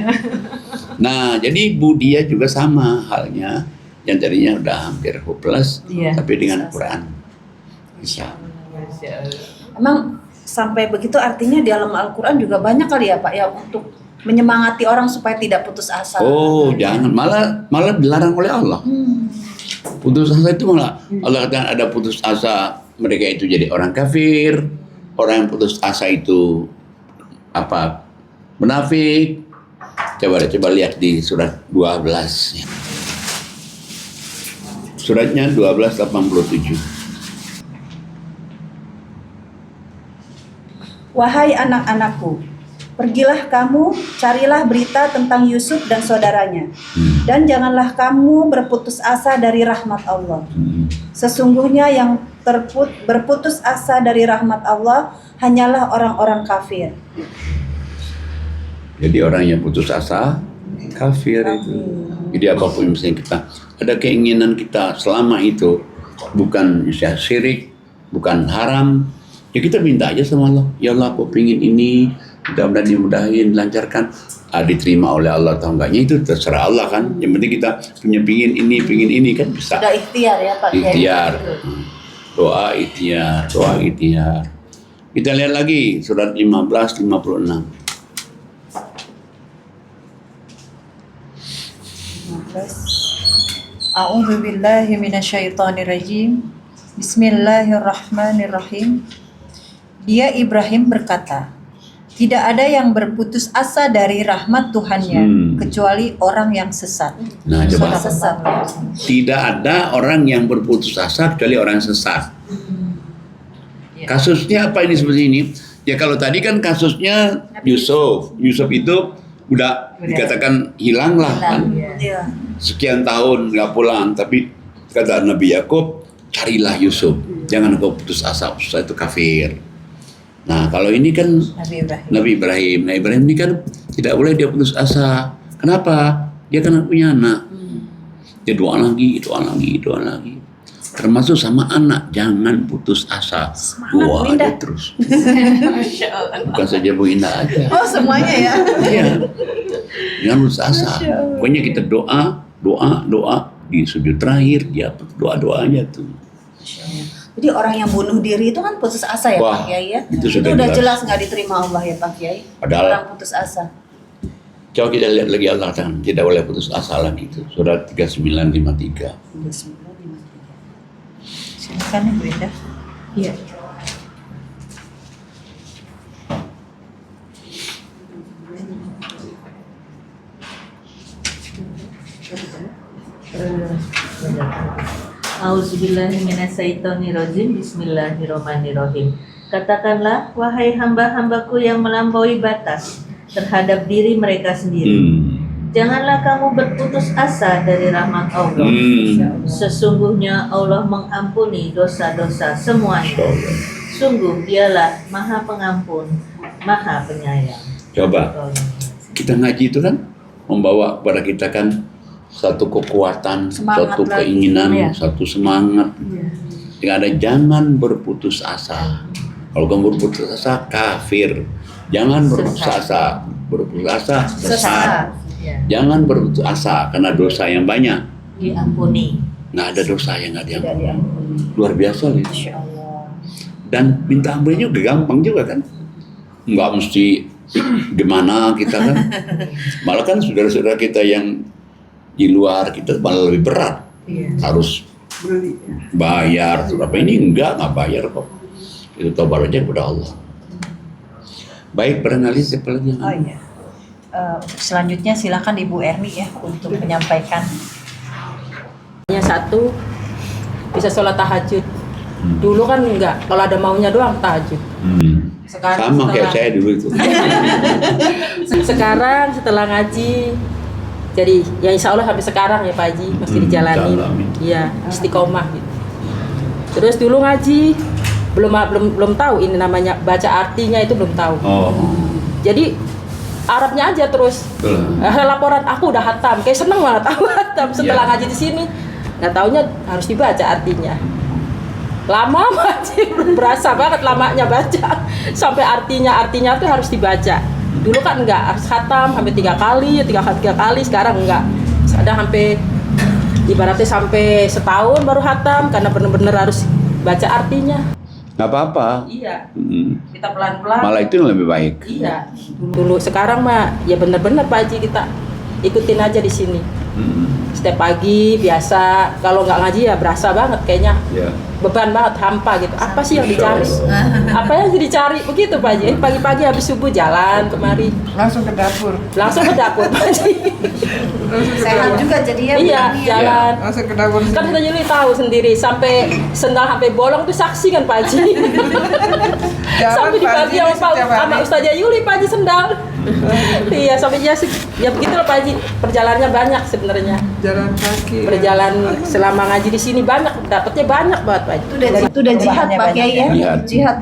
Nah, jadi Bu Dia juga sama halnya, yang tadinya udah hampir hopeless, Iya. tapi dengan Quran bisa. Emang sampai begitu artinya di dalam Al-Quran juga banyak kali ya Pak ya untuk menyemangati orang supaya tidak putus asa. Oh, jangan, malah dilarang oleh Allah. Putus asa itu malah Allah katakan ada putus asa, mereka itu jadi orang kafir, orang yang putus asa itu munafik. Coba lihat di surat 12 ya. Suratnya 1287. Wahai anak-anakku, pergilah kamu, carilah berita tentang Yusuf dan saudaranya. Dan janganlah kamu berputus asa dari rahmat Allah. Sesungguhnya yang berputus asa dari rahmat Allah hanyalah orang-orang kafir. Jadi orang yang putus asa kafir itu. Jadi apapun misalnya kita ada keinginan kita selama itu bukan misalnya syirik, bukan haram, ya kita minta aja sama Allah. Ya Allah, aku pingin ini, mudah-mudahan dimudahin, lancarkan. Diterima oleh Allah atau enggaknya itu terserah Allah kan. Yang penting kita punya pingin ini kan bisa. Sudah ikhtiar ya Pak Kiai. Ikhtiar. Doa ikhtiar. Kita lihat lagi surat 15:56. A'udzu billahi minasyaitonir rajim. Bismillahirrahmanirrahim. Dia Ibrahim berkata, tidak ada yang berputus asa dari rahmat Tuhannya kecuali orang yang sesat. Nah, coba. Sesat. Tidak ada orang yang berputus asa kecuali orang sesat. Kasusnya apa ini seperti ini? Ya kalau tadi kan kasusnya Yusuf itu udah dikatakan hilang lah kan. Iya. Sekian tahun nggak pulang, tapi kata Nabi Yakub, carilah Yusuf, jangan kau putus asa itu kafir. Nah kalau ini kan Nabi Ibrahim ini kan tidak boleh dia putus asa. Kenapa? Dia kan punya anak. Dia doa lagi. Termasuk sama anak, jangan putus asa. Doa aja terus. Bukan saja Bu Indah aja. Oh semuanya ya. Iya. Jangan putus asa. Pokoknya kita doa di sujud terakhir dia doa-doanya tuh. Jadi orang yang bunuh diri itu kan putus asa ya Wah, Pak Kiai ya. itu Itu sudah udah jelas. jelas nggak diterima Allah ya Pak Kiai. Padahal- orang putus asa. Coba kita lihat lagi Allah kan, tidak boleh putus asa lagi itu. Surat 3953. Silakan Ibu Indah. Iya. Auzubillahiminasyaitonirrajim. Bismillahirrahmanirrahim. Katakanlah, wahai hamba-hambaku yang melampaui batas terhadap diri mereka sendiri. Janganlah kamu berputus asa dari rahmat Allah. Sesungguhnya Allah mengampuni dosa-dosa semuanya. Sungguh dialah Maha Pengampun, Maha Penyayang. Coba, kita ngaji itu kan membawa kepada kita kan satu kekuatan, Semangat satu lagi. keinginan, Iya. satu semangat. Yang ada jangan berputus asa. Kalau kamu berputus asa, kafir. Jangan berputus asa. Berputus asa, sesat. Ya, Jangan berputus asa karena dosa yang banyak. diampuni. Nggak ada dosa yang nggak Tidak diampuni. diampuni. Luar biasa nih. Insya Allah. Dan minta ampunnya juga gampang juga kan. Nggak mesti gimana kita kan. Malah kan saudara-saudara kita yang di luar kita malah lebih berat. Harus bayar. Apa ini enggak bayar kok. Itu tobat aja kepada Allah. Baik, barangkali siapa lagi? Oh iya. Selanjutnya silakan Ibu Erni ya untuk menyampaikan. Yang satu bisa sholat tahajud. Dulu kan enggak, kalau ada maunya doang tahajud. Sekarang Sama kayak saya dulu itu. Sekarang setelah ngaji, jadi ya insya Allah sampai sekarang ya Pak Haji masih dijalanin. Iya, istiqomah gitu. Terus dulu ngaji belum tahu ini namanya baca artinya itu belum tahu. Oh. Jadi Arabnya aja terus. Laporan aku udah hatam, kayak seneng banget aku hatam setelah ngaji di sini. Nggak taunya harus dibaca artinya. Lama banget, berasa banget lamanya baca. Sampai artinya tuh harus dibaca. Dulu kan enggak, harus khatam sampai 3 kali, sekarang enggak. Ada sampai ibaratnya sampai setahun baru khatam karena bener-bener harus baca artinya. Nggak apa-apa. Iya. Kita pelan-pelan. Malah itu yang lebih baik. Iya. Dulu sekarang mah ya bener-bener Pak Haji kita ikutin aja di sini. Setiap pagi biasa, kalau nggak ngaji ya berasa banget kayaknya. Ya. Beban banget, hampa gitu. Apa sih yang dicari? Apa yang dicari? Begitu Pak Haji. Pagi-pagi habis subuh jalan kemari. Langsung ke dapur. Langsung ke dapur Pak Haji. Sehat juga jadinya. Iya, jalan. Langsung ke dapur. Kan kita Yuli tahu sendiri sampai sendal sampai bolong tuh saksi kan Pak Haji. Sampai dibagi sama Ustazah Yuli Pak Haji sendal. Iya, sampai ya begitu loh Pak Haji. Perjalanannya banyak sebenarnya. Jalan kaki. Perjalanan selama ngaji di sini banyak, dapatnya banyak banget Pak Haji. Itu udah jihad Pak Kiai ya. Jihad.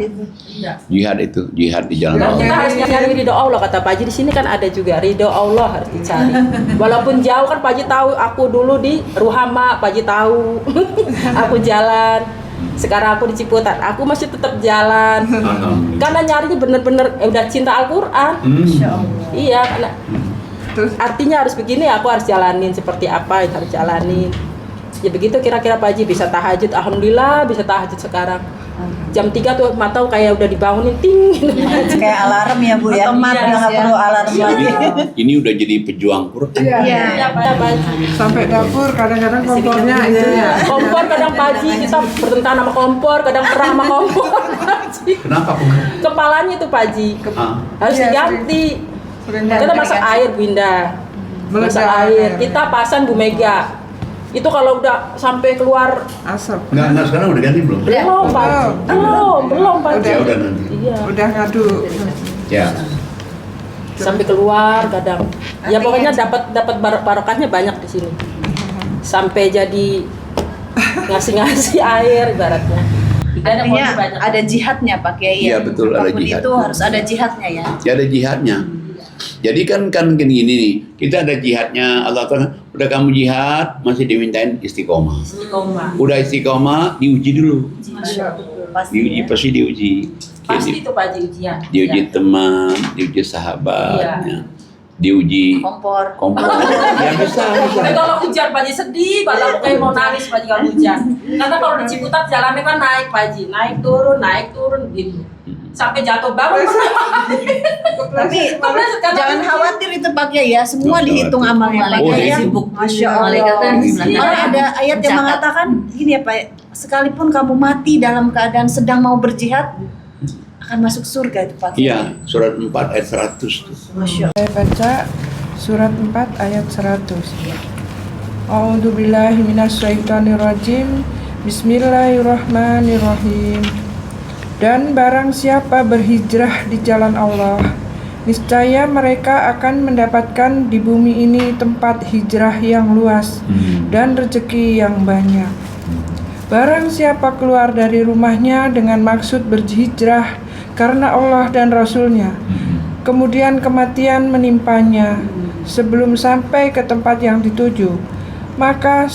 Jihad itu. Jihad di jalan Dan Allah. kita harus nyari ridho Allah kata Pak Haji, di sini kan ada juga ridho Allah harus dicari. Walaupun jauh kan Pak Haji tahu, aku dulu di Ruhama Pak Haji tahu. Aku jalan. Sekarang aku di Ciputat, aku masih tetap jalan. Karena nyarinya bener-bener udah cinta Al-Qur'an. Iya, karena artinya harus begini, aku harus jalanin seperti apa yang harus jalanin. Ya begitu kira-kira Pak Haji bisa tahajud, alhamdulillah bisa tahajud sekarang. Jam 3 tuh mata kayak udah dibangunin ting gitu. Kayak alarm ya Bu ya. Otomatis Udah nggak ya. perlu alarm lagi. Ini udah jadi pejuang Quran. Iya, Pak Haji. Sampai dapur kadang-kadang kompornya itu ya. Kompor kadang Pak Haji, kita bertentang sama kompor, kadang perang sama kompor Pak Haji. Kenapa kok? Kepalanya itu Pak Haji harus Iya, diganti. Sering Kita masak air Bu Indah, masak air. Kita pasan Bu Mega. Itu kalau udah sampai keluar asap. Nggak, sekarang udah ganti belum? belum Pak Haji. Belum Pak Haji. Ya udah nanti. Iya. Udah ngadu. Ya. Sampai keluar kadang. Ya pokoknya dapat barokahnya banyak di sini. Sampai jadi ngasih air ibaratnya. Artinya ada jihadnya Pak Kiai. Iya, betul, ada Apapun jihad. itu harus ada jihadnya ya. Ya ada jihadnya. Jadi kan gini nih, kita ada jihadnya. Allah Ta'ala, udah kamu jihad masih dimintain istiqomah. Udah istiqomah diuji dulu. Pasti Diuji ya. pasti diuji. Pasti itu Pak Haji ujian. Diuji teman, diuji sahabat, Iya. ya. Diuji Kompor. Ya bisa. Tapi kalau hujan Pak Haji sedih, kalau aku kayak mau nangis Pak Haji kalau hujan. Karena kalau di Ciputat jalannya kan naik Pak Haji, naik turun gitu. sampai jatuh bangun. Tapi jangan khawatir itu Pak Kiai ya, semua dihitung amalnya Pak Malaikat Kiai. sibuk. Masya Allah. Malaikatnya di belakang. Malah ada ayat yang mengatakan gini ya Pak, sekalipun kamu mati dalam keadaan sedang mau berjihad akan masuk surga itu Pak Kiai. Iya, surat 4 ayat 100 tuh. Masya Allah. Saya baca surat 4 ayat 100. A'udzubillahi minasyaitonirrajim. Bismillahirrahmanirrahim. Dan barang siapa berhijrah di jalan Allah, niscaya mereka akan mendapatkan di bumi ini tempat hijrah yang luas dan rezeki yang banyak. Barang siapa keluar dari rumahnya dengan maksud berhijrah karena Allah dan Rasul-Nya, kemudian kematian menimpanya sebelum sampai ke tempat yang dituju, maka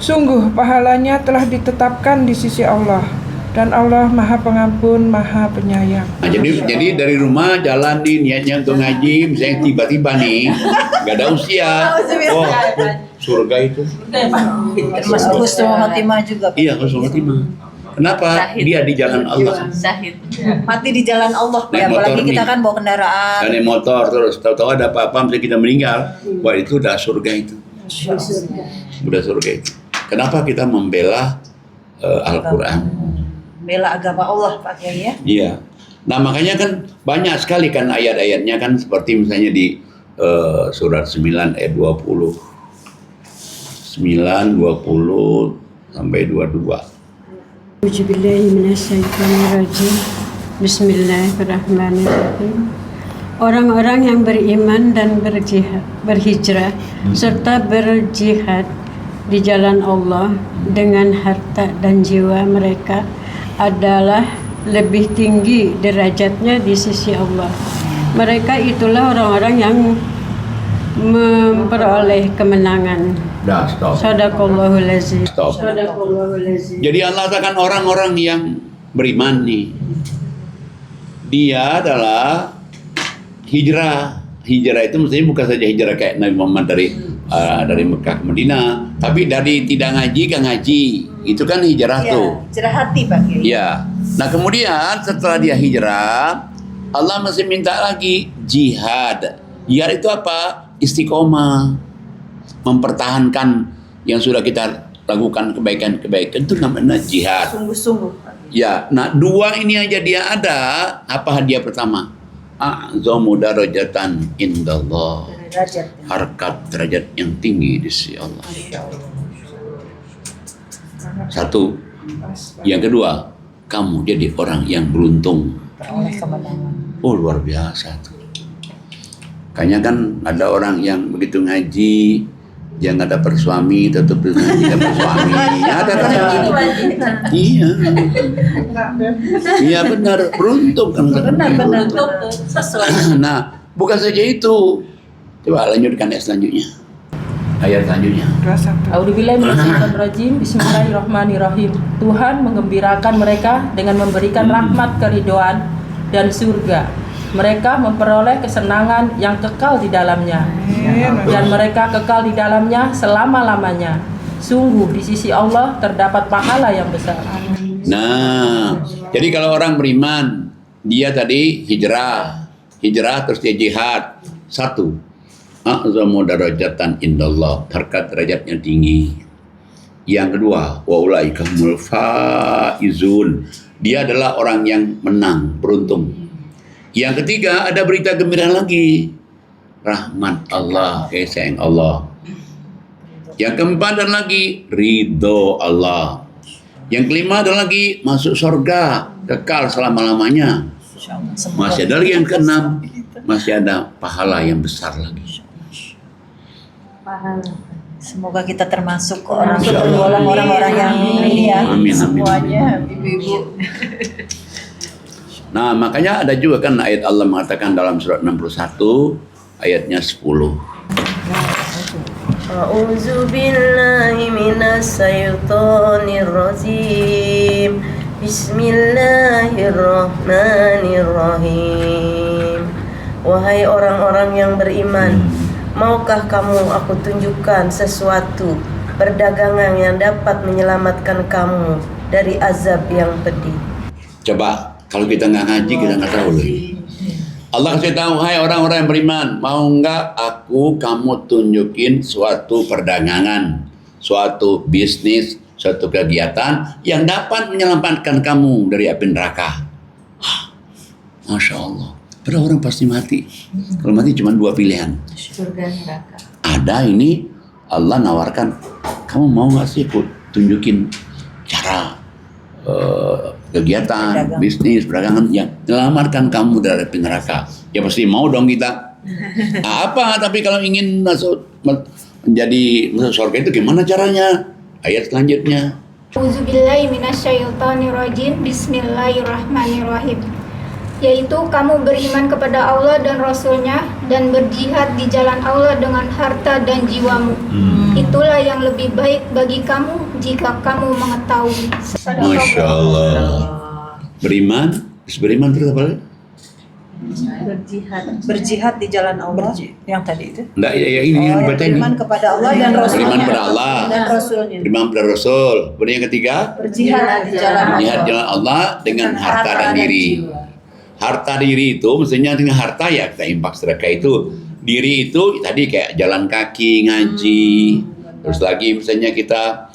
sungguh pahalanya telah ditetapkan di sisi Allah, dan Allah Maha Pengampun, Maha Penyayang. Nah, jadi dari rumah jalan nih niatnya untuk ngaji, misalnya tiba-tiba nih nggak ada usia, oh surga itu. Termasuk husnul khotimah juga. Pak. Iya, husnul khotimah. Kenapa? Syahid. Dia di jalan Allah. Syahid. Mati di jalan Allah. Naik Ya, motor apalagi kita nih. kan bawa kendaraan. Naik motor terus tahu-tahu ada apa-apa misalnya kita meninggal, wah itu udah surga itu. Udah surga itu. Kenapa kita membela Al-Quran? Bela agama Allah Pak Kiai ya. Iya. Nah makanya kan banyak sekali kan ayat-ayatnya kan seperti misalnya di surat 9 ayat 20. 9, 20 sampai 22. Auzubillahiminasyaitonirrajim. Bismillahirrahmanirrahim. Orang-orang yang beriman dan berhijrah serta berjihad di jalan Allah dengan harta dan jiwa mereka adalah lebih tinggi derajatnya di sisi Allah. Mereka itulah orang-orang yang memperoleh kemenangan. Dah, stop. Sadaqallahul azim. Stop. Sadaqallahul azim. Jadi Allah katakan orang-orang yang beriman nih, dia adalah hijrah. Hijrah itu maksudnya bukan saja hijrah kayak Nabi Muhammad dari Mekah ke Madinah, tapi dari tidak ngaji ke ngaji. Itu kan hijrah Ya, tuh. hijrah hati Pak Kiai. Ya. Nah kemudian setelah dia hijrah, Allah masih minta lagi jihad. Jihad itu apa? Istiqomah, mempertahankan yang sudah kita lakukan kebaikan-kebaikan itu namanya jihad. Sungguh-sungguh. Ya, nah dua ini aja dia ada. Apa hadiah pertama? A'zamu darajatan indallah. Derajat. Harkat derajat yang tinggi di sisi Allah. Satu. Yang kedua, kamu jadi orang yang beruntung. Oleh kemenangan. Oh luar biasa tuh. Kayaknya kan ada orang yang begitu ngaji, dia nggak dapat suami, tetap ngaji dapat suami. Ada kan? Iya. Iya benar, beruntung kan. Benar. Nah, bukan saja itu. Coba lanjutkan ayat selanjutnya. Ayat selanjutnya. A'udzubillahiminasyaitonirrajim. Bismillahirrahmanirrahim. Tuhan menggembirakan mereka dengan memberikan rahmat keridhaan dan surga. Mereka memperoleh kesenangan yang kekal di dalamnya, dan mereka kekal di dalamnya selama-lamanya. Sungguh di sisi Allah terdapat pahala yang besar. Nah, jadi kalau orang beriman, dia tadi hijrah terus dia jihad. Satu, a'zamu darajatan indallah, harkat derajatnya tinggi. Yang kedua, wa ulaika humul faizun, dia adalah orang yang menang, beruntung. Yang ketiga, ada berita gembira lagi, rahmat Allah, kasih sayang Allah. Yang keempat ada lagi ridho Allah. Yang kelima ada lagi masuk surga kekal selama-lamanya. Masih ada lagi yang keenam, masih ada pahala yang besar lagi. Semoga kita termasuk orang-orang yang ini ya. Amin, amin. Semuanya ibu-ibu. Nah makanya ada juga kan ayat Allah mengatakan dalam surat 61 ayatnya 10. A'udzubillahi minasyaitonirrajim. Bismillahirrahmanirrahim. Wahai orang-orang yang beriman, maukah kamu aku tunjukkan sesuatu perdagangan yang dapat menyelamatkan kamu dari azab yang pedih? Coba Kalau kita nggak ngaji, kita nggak tahu loh. Allah kasih tahu, hai orang-orang yang beriman, mau nggak kamu tunjukin suatu perdagangan, suatu bisnis, suatu kegiatan yang dapat menyelamatkan kamu dari api neraka. Masya Allah. Padahal orang pasti mati. Kalau mati cuma 2 pilihan. Surga neraka. Ada ini Allah nawarkan, kamu mau nggak sih aku tunjukin cara kegiatan, bisnis, perdagangan yang menyelamatkan kamu dari api neraka? Ya pasti mau dong kita. Apa? Tapi kalau ingin masuk surga itu gimana caranya? Ayat selanjutnya. Auzubillahi minasyaitonirrajim. Bismillahirrahmanirrahim. Yaitu kamu beriman kepada Allah dan Rasul-Nya dan berjihad di jalan Allah dengan harta dan jiwamu. Itulah yang lebih baik bagi kamu jika kamu mengetahui. Masya Allah. Beriman terus apa lagi? Berjihad di jalan Allah. Yang tadi itu. Enggak, ya ini yang dibaca ini. Beriman kepada Allah dan Rasul-Nya. Beriman kepada Allah dan Rasul-Nya. Beriman kepada Rasul. Kemudian yang ketiga, Berjihad di jalan Allah. berjihad di jalan Allah dengan harta dan diri. Harta diri itu maksudnya dengan harta ya kita infak sedekah itu. Diri itu tadi kayak jalan kaki, ngaji. Terus lagi misalnya kita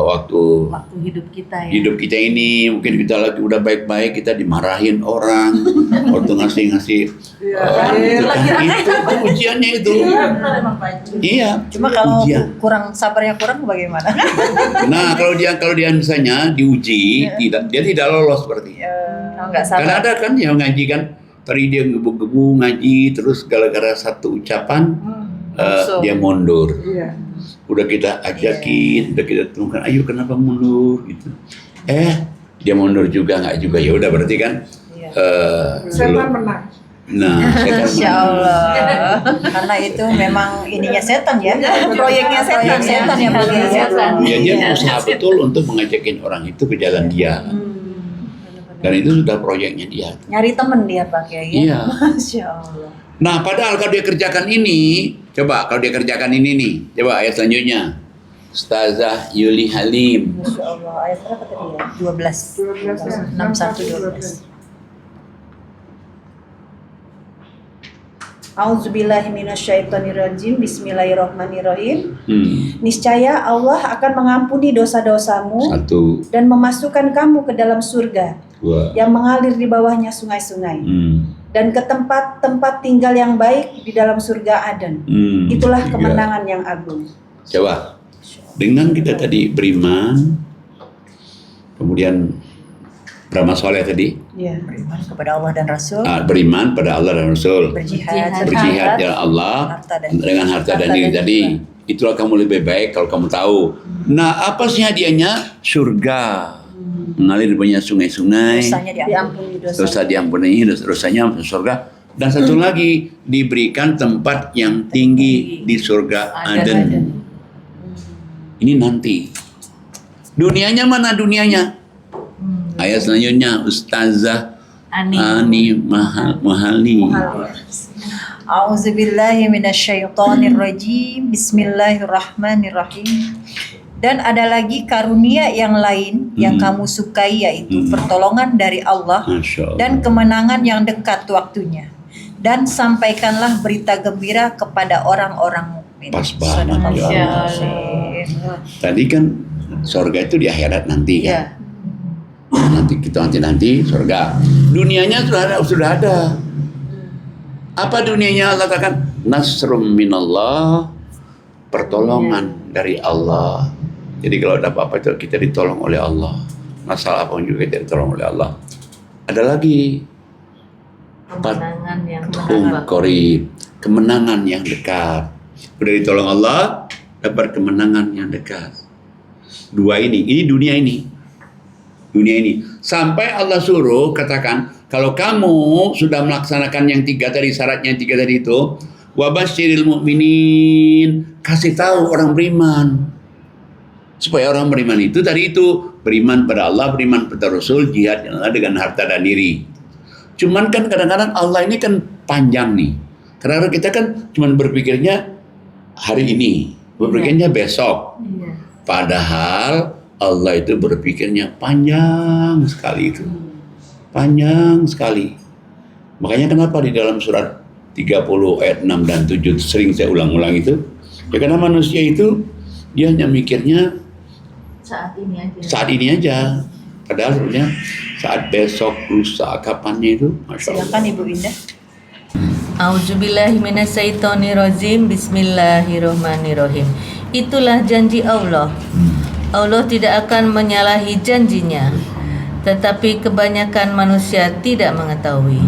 waktu hidup kita ya. Hidup kita ini mungkin kita lagi udah baik-baik, kita dimarahin orang waktu ngasih itu ujiannya itu. Iya. Cuma kalau kurang sabarnya bagaimana? Nah kalau dia misalnya diuji dia tidak lolos sepertinya. Karena ada kan yang ngaji kan, tadi dia gebu-gebu ngaji terus gara-gara satu ucapan dia mundur. Udah kita ajakin, udah kita temukan, ayo kenapa mundur gitu. Dia mundur juga nggak juga, ya udah berarti kan. Setan menang. Nah, Insya Allah. Karena itu memang ininya setan ya. Proyeknya setan ya Pak. Dia berusaha betul untuk mengajakin orang itu ke jalan dia. Dan itu sudah proyeknya dia. Nyari temen dia Pak ya. Iya. Masya Allah. Nah, padahal kalau dia kerjakan ini, coba nih, coba ayat selanjutnya. Ustazah Yuli Halim. Masya Allah, ayat berapa tadi ya? 12. 61 12. A'udzubillahi minasyaitonirrajim. Bismillahirrahmanirrahim. Niscaya Allah akan mengampuni dosa-dosamu dan memasukkan kamu ke dalam surga yang mengalir di bawahnya sungai-sungai dan ke tempat-tempat tinggal yang baik di dalam surga Aden. Itulah kemenangan yang agung. Coba dengan kita tadi beriman, kemudian beramal soleh tadi. Ya, beriman kepada Allah dan Rasul. Beriman pada Allah dan Rasul. Berjihad jalan Allah dengan harta dan diri tadi. Itulah kamu lebih baik kalau kamu tahu. Nah, apa sih hadiahnya? Surga. Mengalir banyak sungai-sungai. Dosanya diampuni. Dosa diampuni, dosanya masuk surga. Dan satu lagi, diberikan tempat yang tinggi di surga Aden. Ini nanti. Dunianya mana dunianya? Ayat selanjutnya Ustazah Ani Mahali. A'udzubillahi minasyaitonirrajim. Bismillahirrahmanirrahim. Dan ada lagi karunia yang lain yang kamu sukai, yaitu pertolongan dari Allah dan kemenangan yang dekat waktunya. Dan sampaikanlah berita gembira kepada orang-orang mukmin. Pas banget ya. Tadi kan surga itu di akhirat nanti kan. Nanti surga. Dunianya sudah ada. Apa dunianya? Allah katakan nasrum minallah, pertolongan dari Allah. Jadi kalau ada apa-apa itu kita ditolong oleh Allah. Masalah apa juga kita ditolong oleh Allah. Ada lagi kemenangan yang qarib, kemenangan yang dekat. Udah ditolong Allah, dapat kemenangan yang dekat. Dua ini dunia ini. Sampai Allah suruh katakan, kalau kamu sudah melaksanakan yang 3 tadi, syaratnya yang 3 tadi itu, wabasyiril mu'minin, kasih tahu orang beriman. Supaya orang beriman itu tadi itu, beriman pada Allah, beriman pada Rasul, jihad dengan harta dan diri. Cuman kan kadang-kadang Allah ini kan panjang nih. Kadang-kadang kita kan cuma berpikirnya hari ini, berpikirnya besok. Padahal Allah itu berpikirnya panjang sekali itu. Panjang sekali. Makanya kenapa di dalam surat 30 ayat 6 dan 7 sering saya ulang-ulang itu? Ya karena manusia itu dia hanya mikirnya saat ini aja. Padahal sebenarnya saat besok, lusa, kapannya itu, Masya Allah. Silakan Ibu Indah. A'udzubillahi minasyaitonirrajim. Bismillahirrahmanirrahim. Itulah janji Allah. Allah tidak akan menyalahi janjinya, tetapi kebanyakan manusia tidak mengetahui.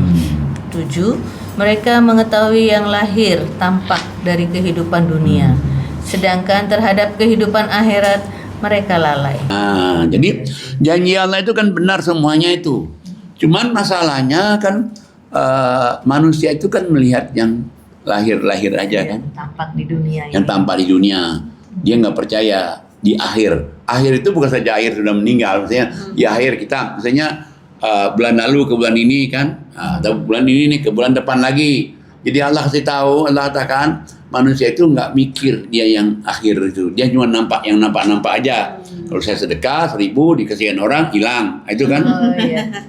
7. Mereka mengetahui yang lahir tampak dari kehidupan dunia, sedangkan terhadap kehidupan akhirat mereka lalai. Nah, jadi janji Allah itu kan benar semuanya itu. Cuman masalahnya kan manusia itu kan melihat yang lahir-lahir aja kan. Tampak di dunia. Yang tampak di dunia. Dia nggak percaya di akhir. Akhir itu bukan saja akhir sudah meninggal. Misalnya di akhir kita, misalnya bulan lalu ke bulan ini kan, atau bulan ini nih ke bulan depan lagi. Jadi Allah kasih tahu, Allah katakan manusia itu nggak mikir dia yang akhir itu, dia cuma nampak yang nampak aja. Kalau saya sedekah 1.000 dikasihin orang hilang, itu kan.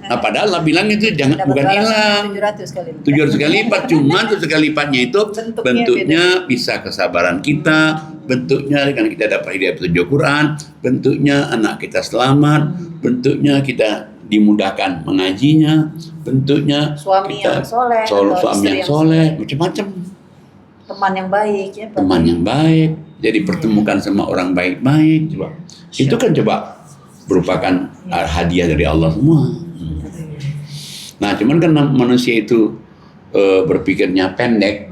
Nah padahal Allah bilang itu jangan, bukan hilang. 700 kali lipat, cuma 700 kali lipatnya itu bentuknya bisa kesabaran kita, bentuknya karena kita dapat hidayah petunjuk Quran, bentuknya anak kita selamat, bentuknya kita dimudahkan mengajinya, bentuknya Suami kita yang soleh, suami yang soleh, macam-macam. Teman yang baik ya. Teman yang baik, jadi pertemukan sama orang baik-baik, coba. Itu kan coba merupakan hadiah dari Allah semua. Nah, cuman kan manusia itu berpikirnya pendek,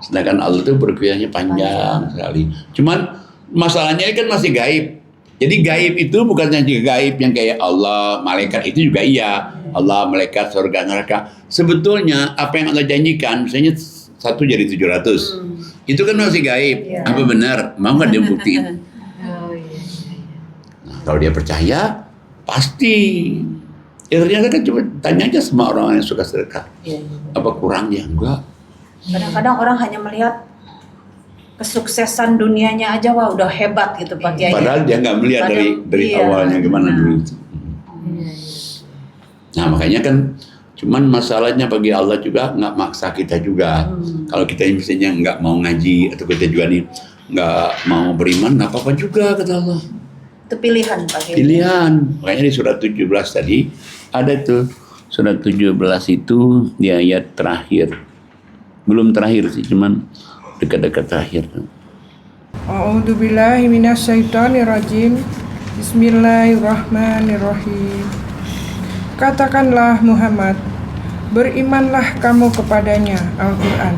sedangkan Allah itu berpikirnya panjang sekali. Cuman masalahnya kan masih gaib. Jadi gaib itu bukan hanya gaib yang kayak Allah, malaikat itu juga iya. Allah, malaikat, surga, neraka. Sebetulnya apa yang Allah janjikan, misalnya 1 jadi 700. Itu kan masih gaib. Apa benar? Mau nggak dia buktiin? Nah, kalau dia percaya, pasti. Ya ternyata kan coba tanya aja sama orang yang suka sedekah. Apa kurangnya? Enggak. Kadang-kadang orang hanya melihat kesuksesan dunianya aja, wah udah hebat gitu Pak Kiai. Padahal dia nggak melihat dari awalnya gimana dulu itu. Nah makanya kan, cuman masalahnya bagi Allah juga nggak maksa kita juga. Kalau kita misalnya nggak mau ngaji atau kita juga nih nggak mau beriman, nggak apa-apa juga kata Allah. Itu pilihan Pak Kiai. Pilihan. Makanya di surat 17 tadi ada tuh, surat 17 itu di ayat terakhir. Belum terakhir sih, cuman dekat-dekat terakhir. A'udzubillahi minasyaitonirrajim. Bismillahirrahmanirrahim. Katakanlah Muhammad, berimanlah kamu kepadanya, Al-Quran,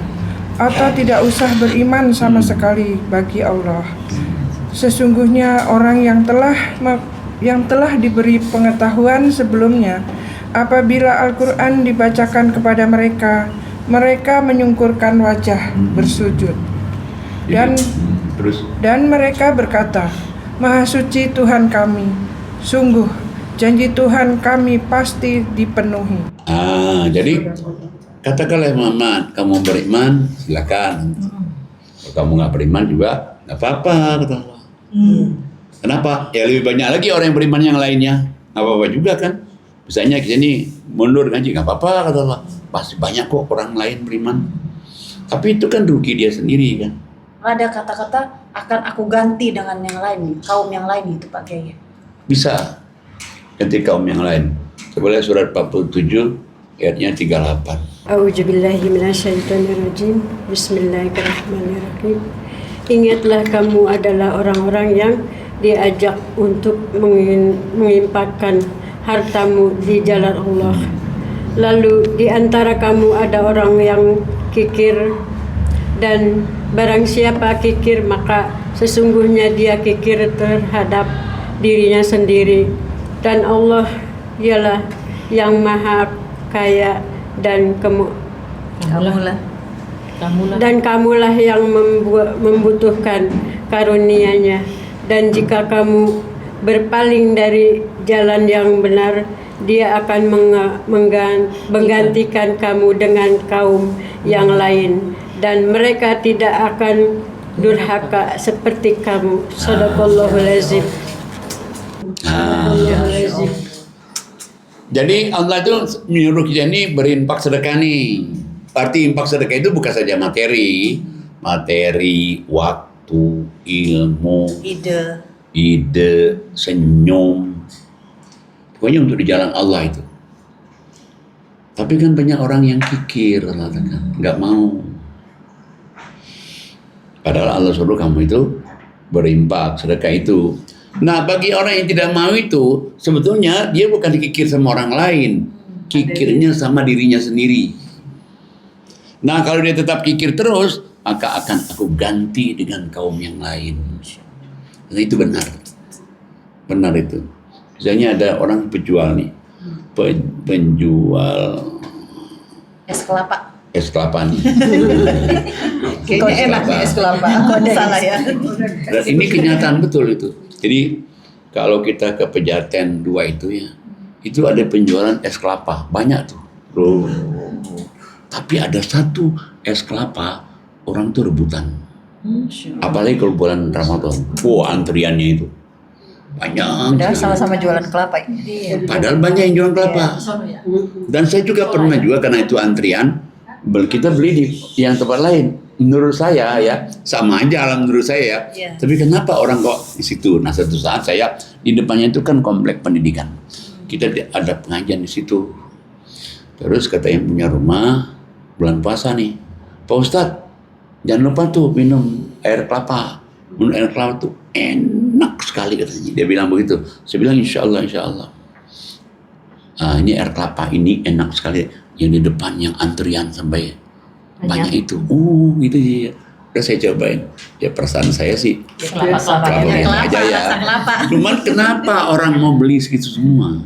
atau tidak usah beriman sama sekali bagi Allah. Sesungguhnya orang yang telah diberi pengetahuan sebelumnya, apabila Al-Quran dibacakan kepada mereka, mereka menyungkurkan wajah bersujud. Dan mereka berkata, Maha suci Tuhan kami, sungguh janji Tuhan kami pasti dipenuhi. Jadi katakanlah Muhammad, kamu beriman silakan. Kalau kamu nggak beriman juga nggak apa-apa kata Allah. Kenapa? Ya lebih banyak lagi orang yang beriman yang lainnya. Nggak apa-apa juga kan. Misalnya kita ini mundur ngaji nggak apa-apa kata Allah. Pasti banyak kok orang lain beriman. Tapi itu kan rugi dia sendiri kan. Ada kata-kata akan aku ganti dengan yang lain, kaum yang lain itu Pak Kiai. Bisa ganti kaum yang lain. Coba lihat surat 47 ayatnya 38. A'udzubillahi minasyaitonirrajim. Bismillahirrahmanirrahim. Ingatlah kamu adalah orang-orang yang diajak untuk menginfakkan hartamu di jalan Allah. Lalu di antara kamu ada orang yang kikir, dan barang siapa kikir maka sesungguhnya dia kikir terhadap dirinya sendiri, dan Allah ialah yang maha kaya dan kamulah yang membutuhkan karunia-Nya. Dan jika kamu berpaling dari jalan yang benar, Dia akan menggantikan kamu dengan kaum yang lain, dan mereka tidak akan durhaka seperti kamu. Shadaqallahul azim. Jadi Allah itu menyuruh kita ini berinfak sedekah nih. Arti infak sedekah itu bukan saja materi, waktu, ilmu, ide, senyum. Pokoknya untuk di jalan Allah itu. Tapi kan banyak orang yang kikir, nggak mau. Padahal Allah suruh kamu itu berinfak sedekah itu. Nah, bagi orang yang tidak mau itu, sebetulnya dia bukan dikikir sama orang lain, kikirnya sama dirinya sendiri. Nah, kalau dia tetap kikir terus, maka akan aku ganti dengan kaum yang lain. Nah, itu benar. Benar itu. Misalnya ada orang penjual nih, penjual es kelapa nih. Kayaknya enak nih es kelapa. Salah ya. Dan ini kenyataan betul itu. Jadi kalau kita ke Pejaten 2 itu ya, itu ada penjualan es kelapa banyak tuh. Bro. Tapi ada satu es kelapa orang tuh rebutan. Apalagi kalau bulan Ramadan. Antriannya itu banyak. Padahal sama-sama jualan kelapa. Padahal banyak yang jualan kelapa. Dan saya juga pernah juga karena itu antrian, kita beli di yang tempat lain. Menurut saya ya sama aja alam menurut saya ya. Tapi kenapa orang kok di situ? Nah, satu saat saya di depannya itu kan komplek pendidikan. Kita ada pengajian di situ. Terus kata yang punya rumah, bulan puasa nih, Pak Ustadz, jangan lupa tuh minum air kelapa. Minum air kelapa tuh enak sekali katanya. Dia bilang begitu. Saya bilang insya Allah. Ini air kelapa ini enak sekali. Yang di depan yang antrian sampai banyak itu. Gitu ya. Udah saya cobain. Ya perasaan saya sih kelapa aja ya. Cuman kenapa orang mau beli segitu semua?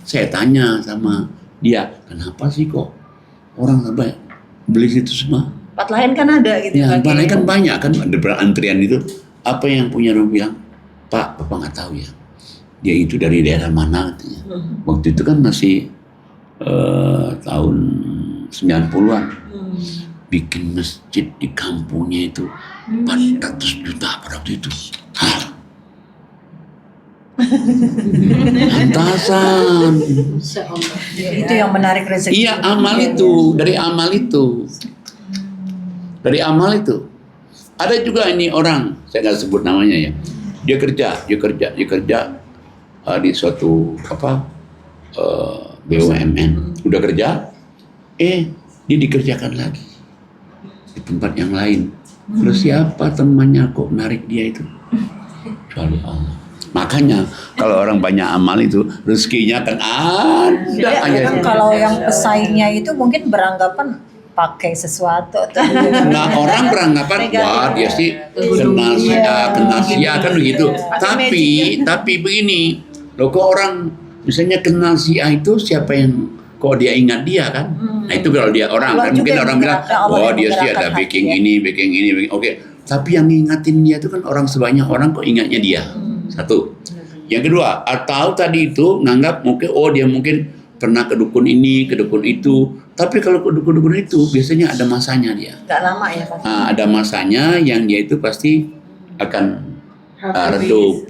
Saya tanya sama dia, kenapa sih kok orang sampai beli segitu semua? Tempat lain kan ada gitu. Ya, tempat lain kan banyak kan ada antrian itu. Apa yang punya rumah bilang, Pak, Bapak nggak tahu ya. Dia itu dari daerah mana katanya. Waktu itu kan masih tahun 90-an. Bikin masjid di kampungnya itu 400 juta pada waktu itu. Antasan. Itu yang menarik rezeki. Iya, amal itu. Dari amal itu. Ada juga ini orang, saya nggak sebut namanya ya. Dia kerja di suatu BUMN. Udah kerja, dia dikerjakan lagi di tempat yang lain. Terus siapa temannya kok narik dia itu? Kecuali Allah. Makanya kalau orang banyak amal itu rezekinya kan ada aja. Kalau yang pesaingnya itu mungkin beranggapan pakai sesuatu. Nah, orang beranggapan wah dia sih kenal sia kan begitu. Tapi begini, loh kok orang misalnya kenal sia itu siapa yang kok dia ingat dia kan? Nah itu kalau dia orang kan mungkin orang bilang, oh dia sih ada backing ini. Oke. Tapi yang ngingatin dia itu kan orang sebanyak orang kok ingatnya dia. Satu. Yang kedua, atau tadi itu nganggap dia mungkin pernah ke dukun ini, ke dukun itu. Tapi kalau ke dukun-dukun itu biasanya ada masanya dia. Nggak lama ya Pak? Ada masanya yang dia itu pasti akan redup.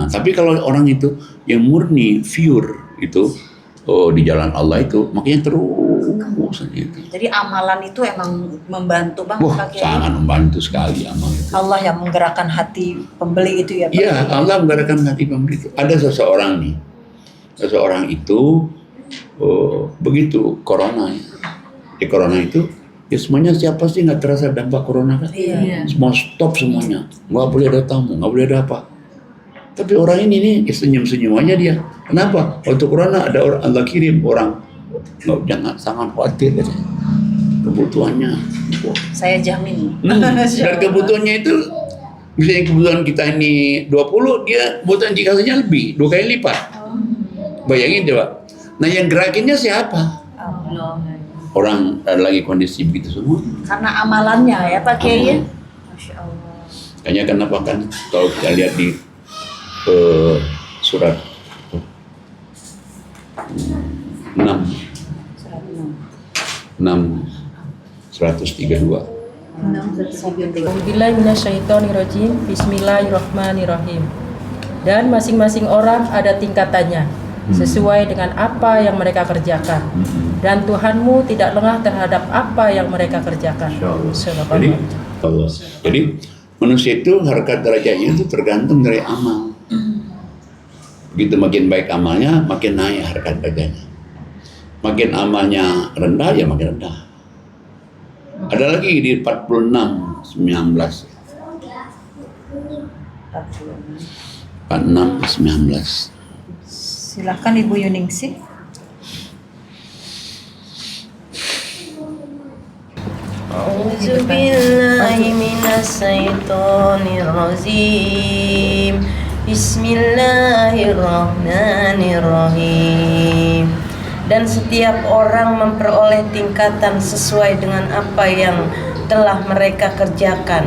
Tapi kalau orang itu yang murni, pure itu, di jalan Allah itu, makanya terus itu. Jadi amalan itu emang membantu banget. Sangat membantu sekali amal itu. Allah yang menggerakkan hati pembeli itu ya Pak? Iya, Allah menggerakkan hati pembeli itu. Ada seseorang itu begitu corona ya. Di corona itu ya semuanya siapa sih nggak terasa dampak corona kan? Iya. Semua stop semuanya, nggak boleh ada tamu, nggak boleh ada apa. Tapi orang ini nih senyum-senyum aja dia. Kenapa? Waktu corona ada orang Allah kirim orang, jangan sangat khawatir katanya. Kebutuhannya. Saya jamin. Dan kebutuhannya itu misalnya kebutuhan kita ini 20, dia kebutuhan dikasihnya lebih 2 kali lipat. Bayangin coba. Nah yang gerakinnya siapa? Allah. Orang ada lagi kondisi begitu semua. Karena amalannya ya Pak Kiai. Masya Allah. Kayaknya kenapa kan kalau kita lihat di surat 132. Bismillahirrahmanirrahim. Dan masing-masing orang ada tingkatannya. sesuai dengan apa yang mereka kerjakan. Dan Tuhanmu tidak lengah terhadap apa yang mereka kerjakan. Jadi manusia itu harkat derajatnya itu tergantung dari amal. Begitu makin baik amalnya, makin naik harkat derajatnya. Makin amalnya rendah, ya makin rendah. Ada lagi di 46:19. 46:19. Silahkan Ibu Yuningsih. A'udzubillahiminasyaitonirrajim. Bismillahirrahmanirrahim. Dan setiap orang memperoleh tingkatan sesuai dengan apa yang telah mereka kerjakan,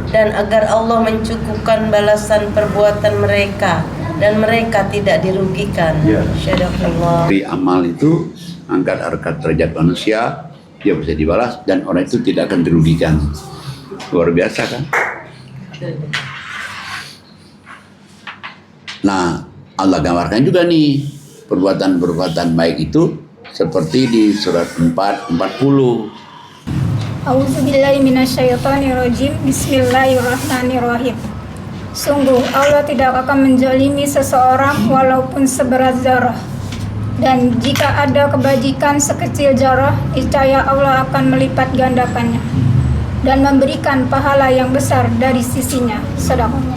dan agar Allah mencukupkan balasan perbuatan mereka dan mereka tidak dirugikan. Syadaqallah. Dari amal itu angkat harkat derajat manusia, dia bisa dibalas dan orang itu tidak akan dirugikan. Luar biasa kan? Nah, Allah gambarkan juga nih perbuatan-perbuatan baik itu seperti di surat 4:40. A'udzubillahi minasyaitonirrajim. Bismillahirrahmanirrahim. Sungguh Allah tidak akan menzalimi seseorang walaupun seberat zarah. Dan jika ada kebajikan sekecil zarah, niscaya Allah akan melipat gandakannya dan memberikan pahala yang besar dari sisinya. Shadaqallah.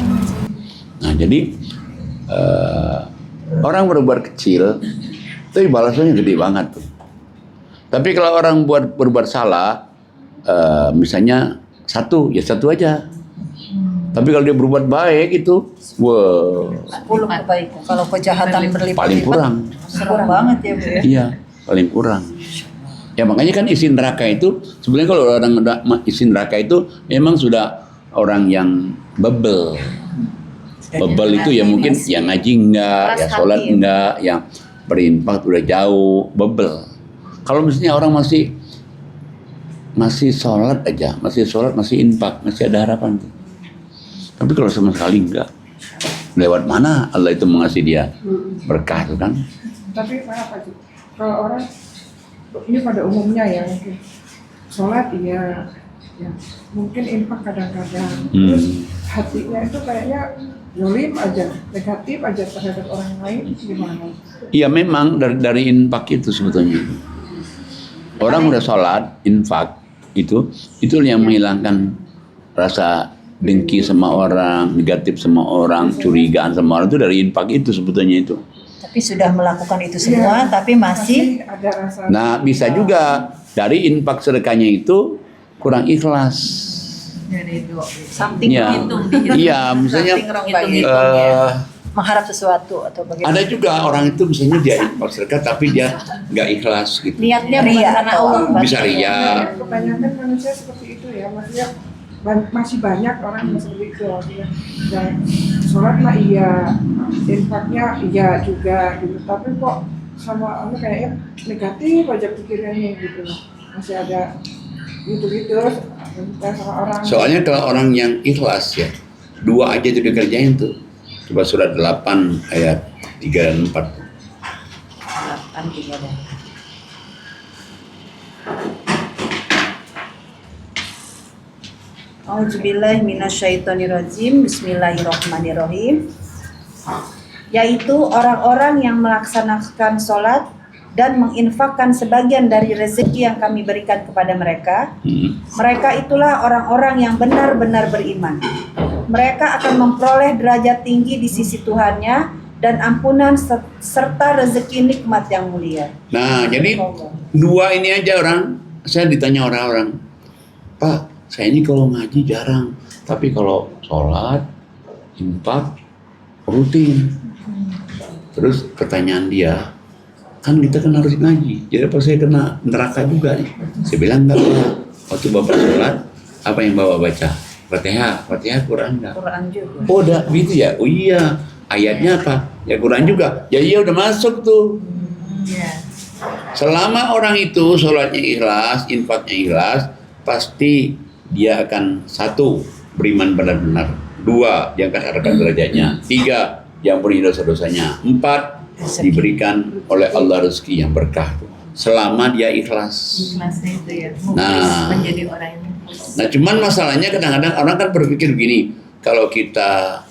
Nah, jadi orang berbuat kecil itu balasannya gede banget tuh. Tapi kalau orang berbuat salah, misalnya satu aja. Tapi kalau dia berbuat baik itu, 10 kebaikan. Kalau kejahatan berlipat-lipat paling kurang. Kurang banget ya Bu ya. Iya, paling kurang. Ya makanya kan isi neraka itu, sebenarnya kalau orang udah isi neraka itu memang sudah orang yang bebel. Bebel itu ya mungkin yang ngaji enggak, ya sholat enggak, yang berinfak udah jauh, bebel. Kalau misalnya orang masih sholat aja, masih infak, masih ada harapan tuh. Tapi kalau sama sekali enggak, lewat mana Allah itu mengasih dia berkah itu kan? Tapi apa sih? Kalau orang ini pada umumnya ya mungkin sholat iya, ya mungkin infak kadang-kadang, terus hatinya itu kayaknya zolim aja, negatif aja terhadap orang lain, gimana? Iya memang dari infak itu sebetulnya. Orang udah sholat, infak itu yang menghilangkan rasa dengki sama orang, negatif sama orang, curigaan sama orang itu dari infak itu sebetulnya itu. Tapi sudah melakukan itu semua, tapi masih ada rasa. Nah bisa juga dari infak sedekahnya itu kurang ikhlas. something Ya, iya misalnya mengharap sesuatu atau bagaimana. ada juga orang itu misalnya dia infak sedekah tapi dia nggak ikhlas gitu. Niatnya ria atau apa? Bisa ria. Kebanyakan manusia seperti itu ya, maksudnya masih banyak orang yang seperti itu maksudnya. Dan sholat mah iya, infaknya iya juga gitu, tapi kok sama kayaknya negatif aja pikirannya gitu loh. Masih ada gitu-gitu sama orang. Soalnya kalau orang yang ikhlas ya, 2 aja itu dikerjain tuh. Coba surat 8 ayat 3 dan 4. 8 3 dan 4. A'udzubillahi minasyaitonirrajim. Bismillahirrahmanirrahim. Yaitu orang-orang yang melaksanakan sholat dan menginfakkan sebagian dari rezeki yang kami berikan kepada mereka. Mereka itulah orang-orang yang benar-benar beriman. Mereka akan memperoleh derajat tinggi di sisi Tuhannya dan ampunan serta rezeki nikmat yang mulia. Nah, jadi 2 ini aja orang. Saya ditanya orang-orang, Pak, saya ini kalau ngaji jarang, tapi kalau sholat, infak, rutin. Terus pertanyaan dia, kan kita kan harus ngaji, jadi apa saya kena neraka juga nih? Saya bilang enggak Pak, waktu Bapak sholat, apa yang Bapak baca? Fatihah, Quran enggak? Quran juga. Oh udah gitu ya? Oh iya, ayatnya apa? Ya Quran juga. Ya iya udah masuk tuh. Selama orang itu sholatnya ikhlas, infaknya ikhlas, pasti dia akan 1, beriman benar-benar. 2, diangkat harkat derajatnya. 3, diampuni dosa-dosanya. 4, diberikan oleh Allah rezeki yang berkah selama dia ikhlas. Ikhlasnya itu ya. Nah. Menjadi orang yang Nah, cuman masalahnya kadang-kadang orang kan berpikir begini, kalau kita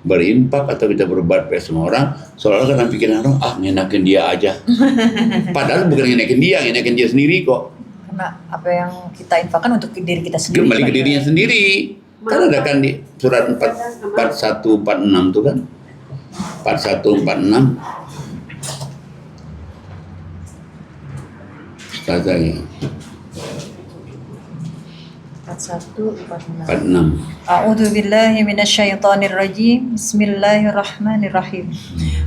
berinfak atau kita berbuat baik sama orang, seolah-olah kan pikiran orang, ngenakin dia aja. Padahal bukan ngenakin dia sendiri kok. Karena apa yang kita infakkan untuk diri kita sendiri. Kembali ke dirinya sendiri. Kan ada kan di surat 4146 itu kan. 4146. Katanya 4146. 46. A'udzu billahi minasyaitonir rajim. Bismillahirrahmanirrahim.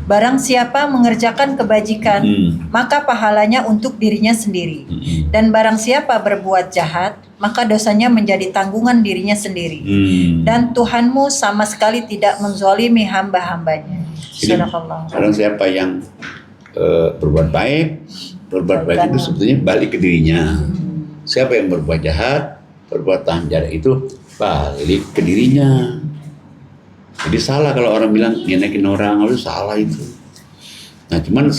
Barang siapa mengerjakan kebajikan, maka pahalanya untuk dirinya sendiri. Dan barang siapa berbuat jahat, maka dosanya menjadi tanggungan dirinya sendiri. Dan Tuhanmu sama sekali tidak menzalimi hamba-hambanya. Subhanallah. Barang siapa yang berbuat baik itu sebetulnya balik ke dirinya. Siapa yang berbuat jahat, perbuatan jahat itu balik ke dirinya. Jadi salah kalau orang bilang ngenakin orang, itu salah itu. Nah, cuman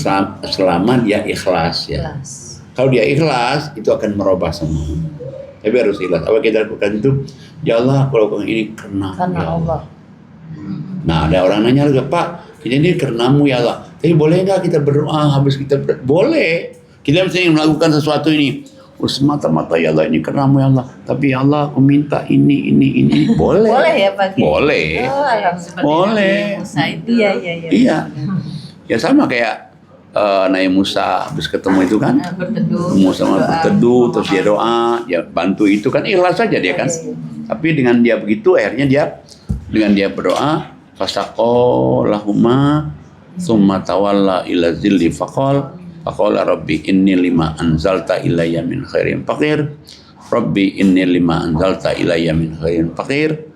selama dia ikhlas ya. Kalau dia ikhlas itu akan merubah semua. Tapi harus ikhlas. Apa kita lakukan itu? Ya Allah, kalau lakukan ini karena Allah. Nah, ada orang nanya lagi, Pak, ini karenamu ya Allah. Tapi boleh nggak kita berdoa habis kita boleh. Kita misalnya melakukan sesuatu ini, semata-mata ya Allah ini karenamu ya Allah. Tapi ya Allah, aku minta ini. Boleh. Boleh ya Pak? Boleh. Boleh. Musa itu. Iya. Ya sama kayak Nabi Musa habis ketemu itu kan. Musa berteduh, terus dia doa, dia bantu itu kan ikhlas saja dia kan. Tapi dengan dia begitu akhirnya dengan dia berdoa, fasaqallahumma summa tawalla ila zilli faqala rabbi inni lima anzalta ilayya min khairin faqir. Rabbi inni lima anzalta ilayya min khairin faqir.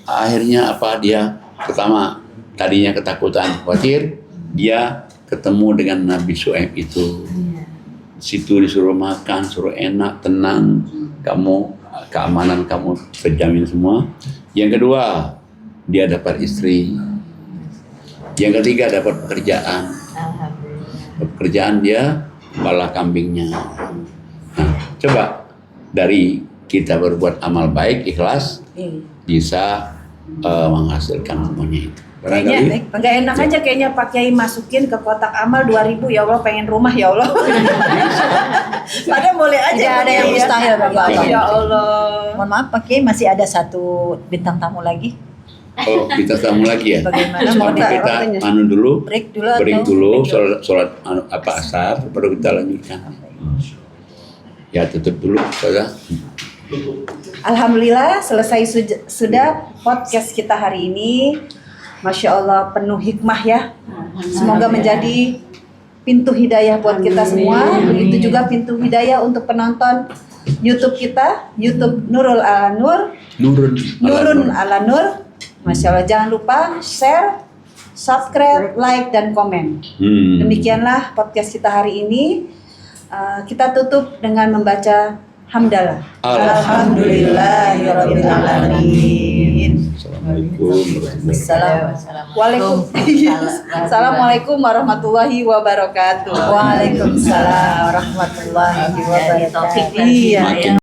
Akhirnya dia pertama tadinya ketakutan, khawatir, dia ketemu dengan Nabi Syuaib itu. Situ disuruh makan, suruh enak, tenang, kamu keamanan kamu terjamin semua. Yang kedua, dia dapat istri. Yang ketiga dapat pekerjaan. Pekerjaan dia kepala kambingnya. Nah, coba dari kita berbuat amal baik, ikhlas, bisa menghasilkan semuanya itu. Kayaknya nggak enak aja kayaknya Pak Kiai masukin ke kotak amal 2.000, ya Allah pengen rumah ya Allah. Padahal boleh aja. Tidak ada yang mustahil bagi Allah. Ya Allah. Mohon maaf Pak Kiai, masih ada satu bintang tamu lagi. Oh, kita tamu lagi ya. Bagaimana mau kita dulu, break dulu, sholat asar, baru kita lanjutkan. Ya tutup dulu, saudara. Alhamdulillah selesai sudah podcast kita hari ini. Masya Allah penuh hikmah ya. Semoga menjadi pintu hidayah buat kita semua. Begitu juga pintu hidayah untuk penonton YouTube kita, YouTube Nurul Ala Nur. Nurun Ala Nur. Masya Allah, jangan lupa share, subscribe, like, dan komen. Demikianlah podcast kita hari ini. Kita tutup dengan membaca hamdalah. Alhamdulillahirabbil alamin. Assalamualaikum warahmatullahi wabarakatuh. Waalaikumsalam warahmatullahi wabarakatuh. Iya.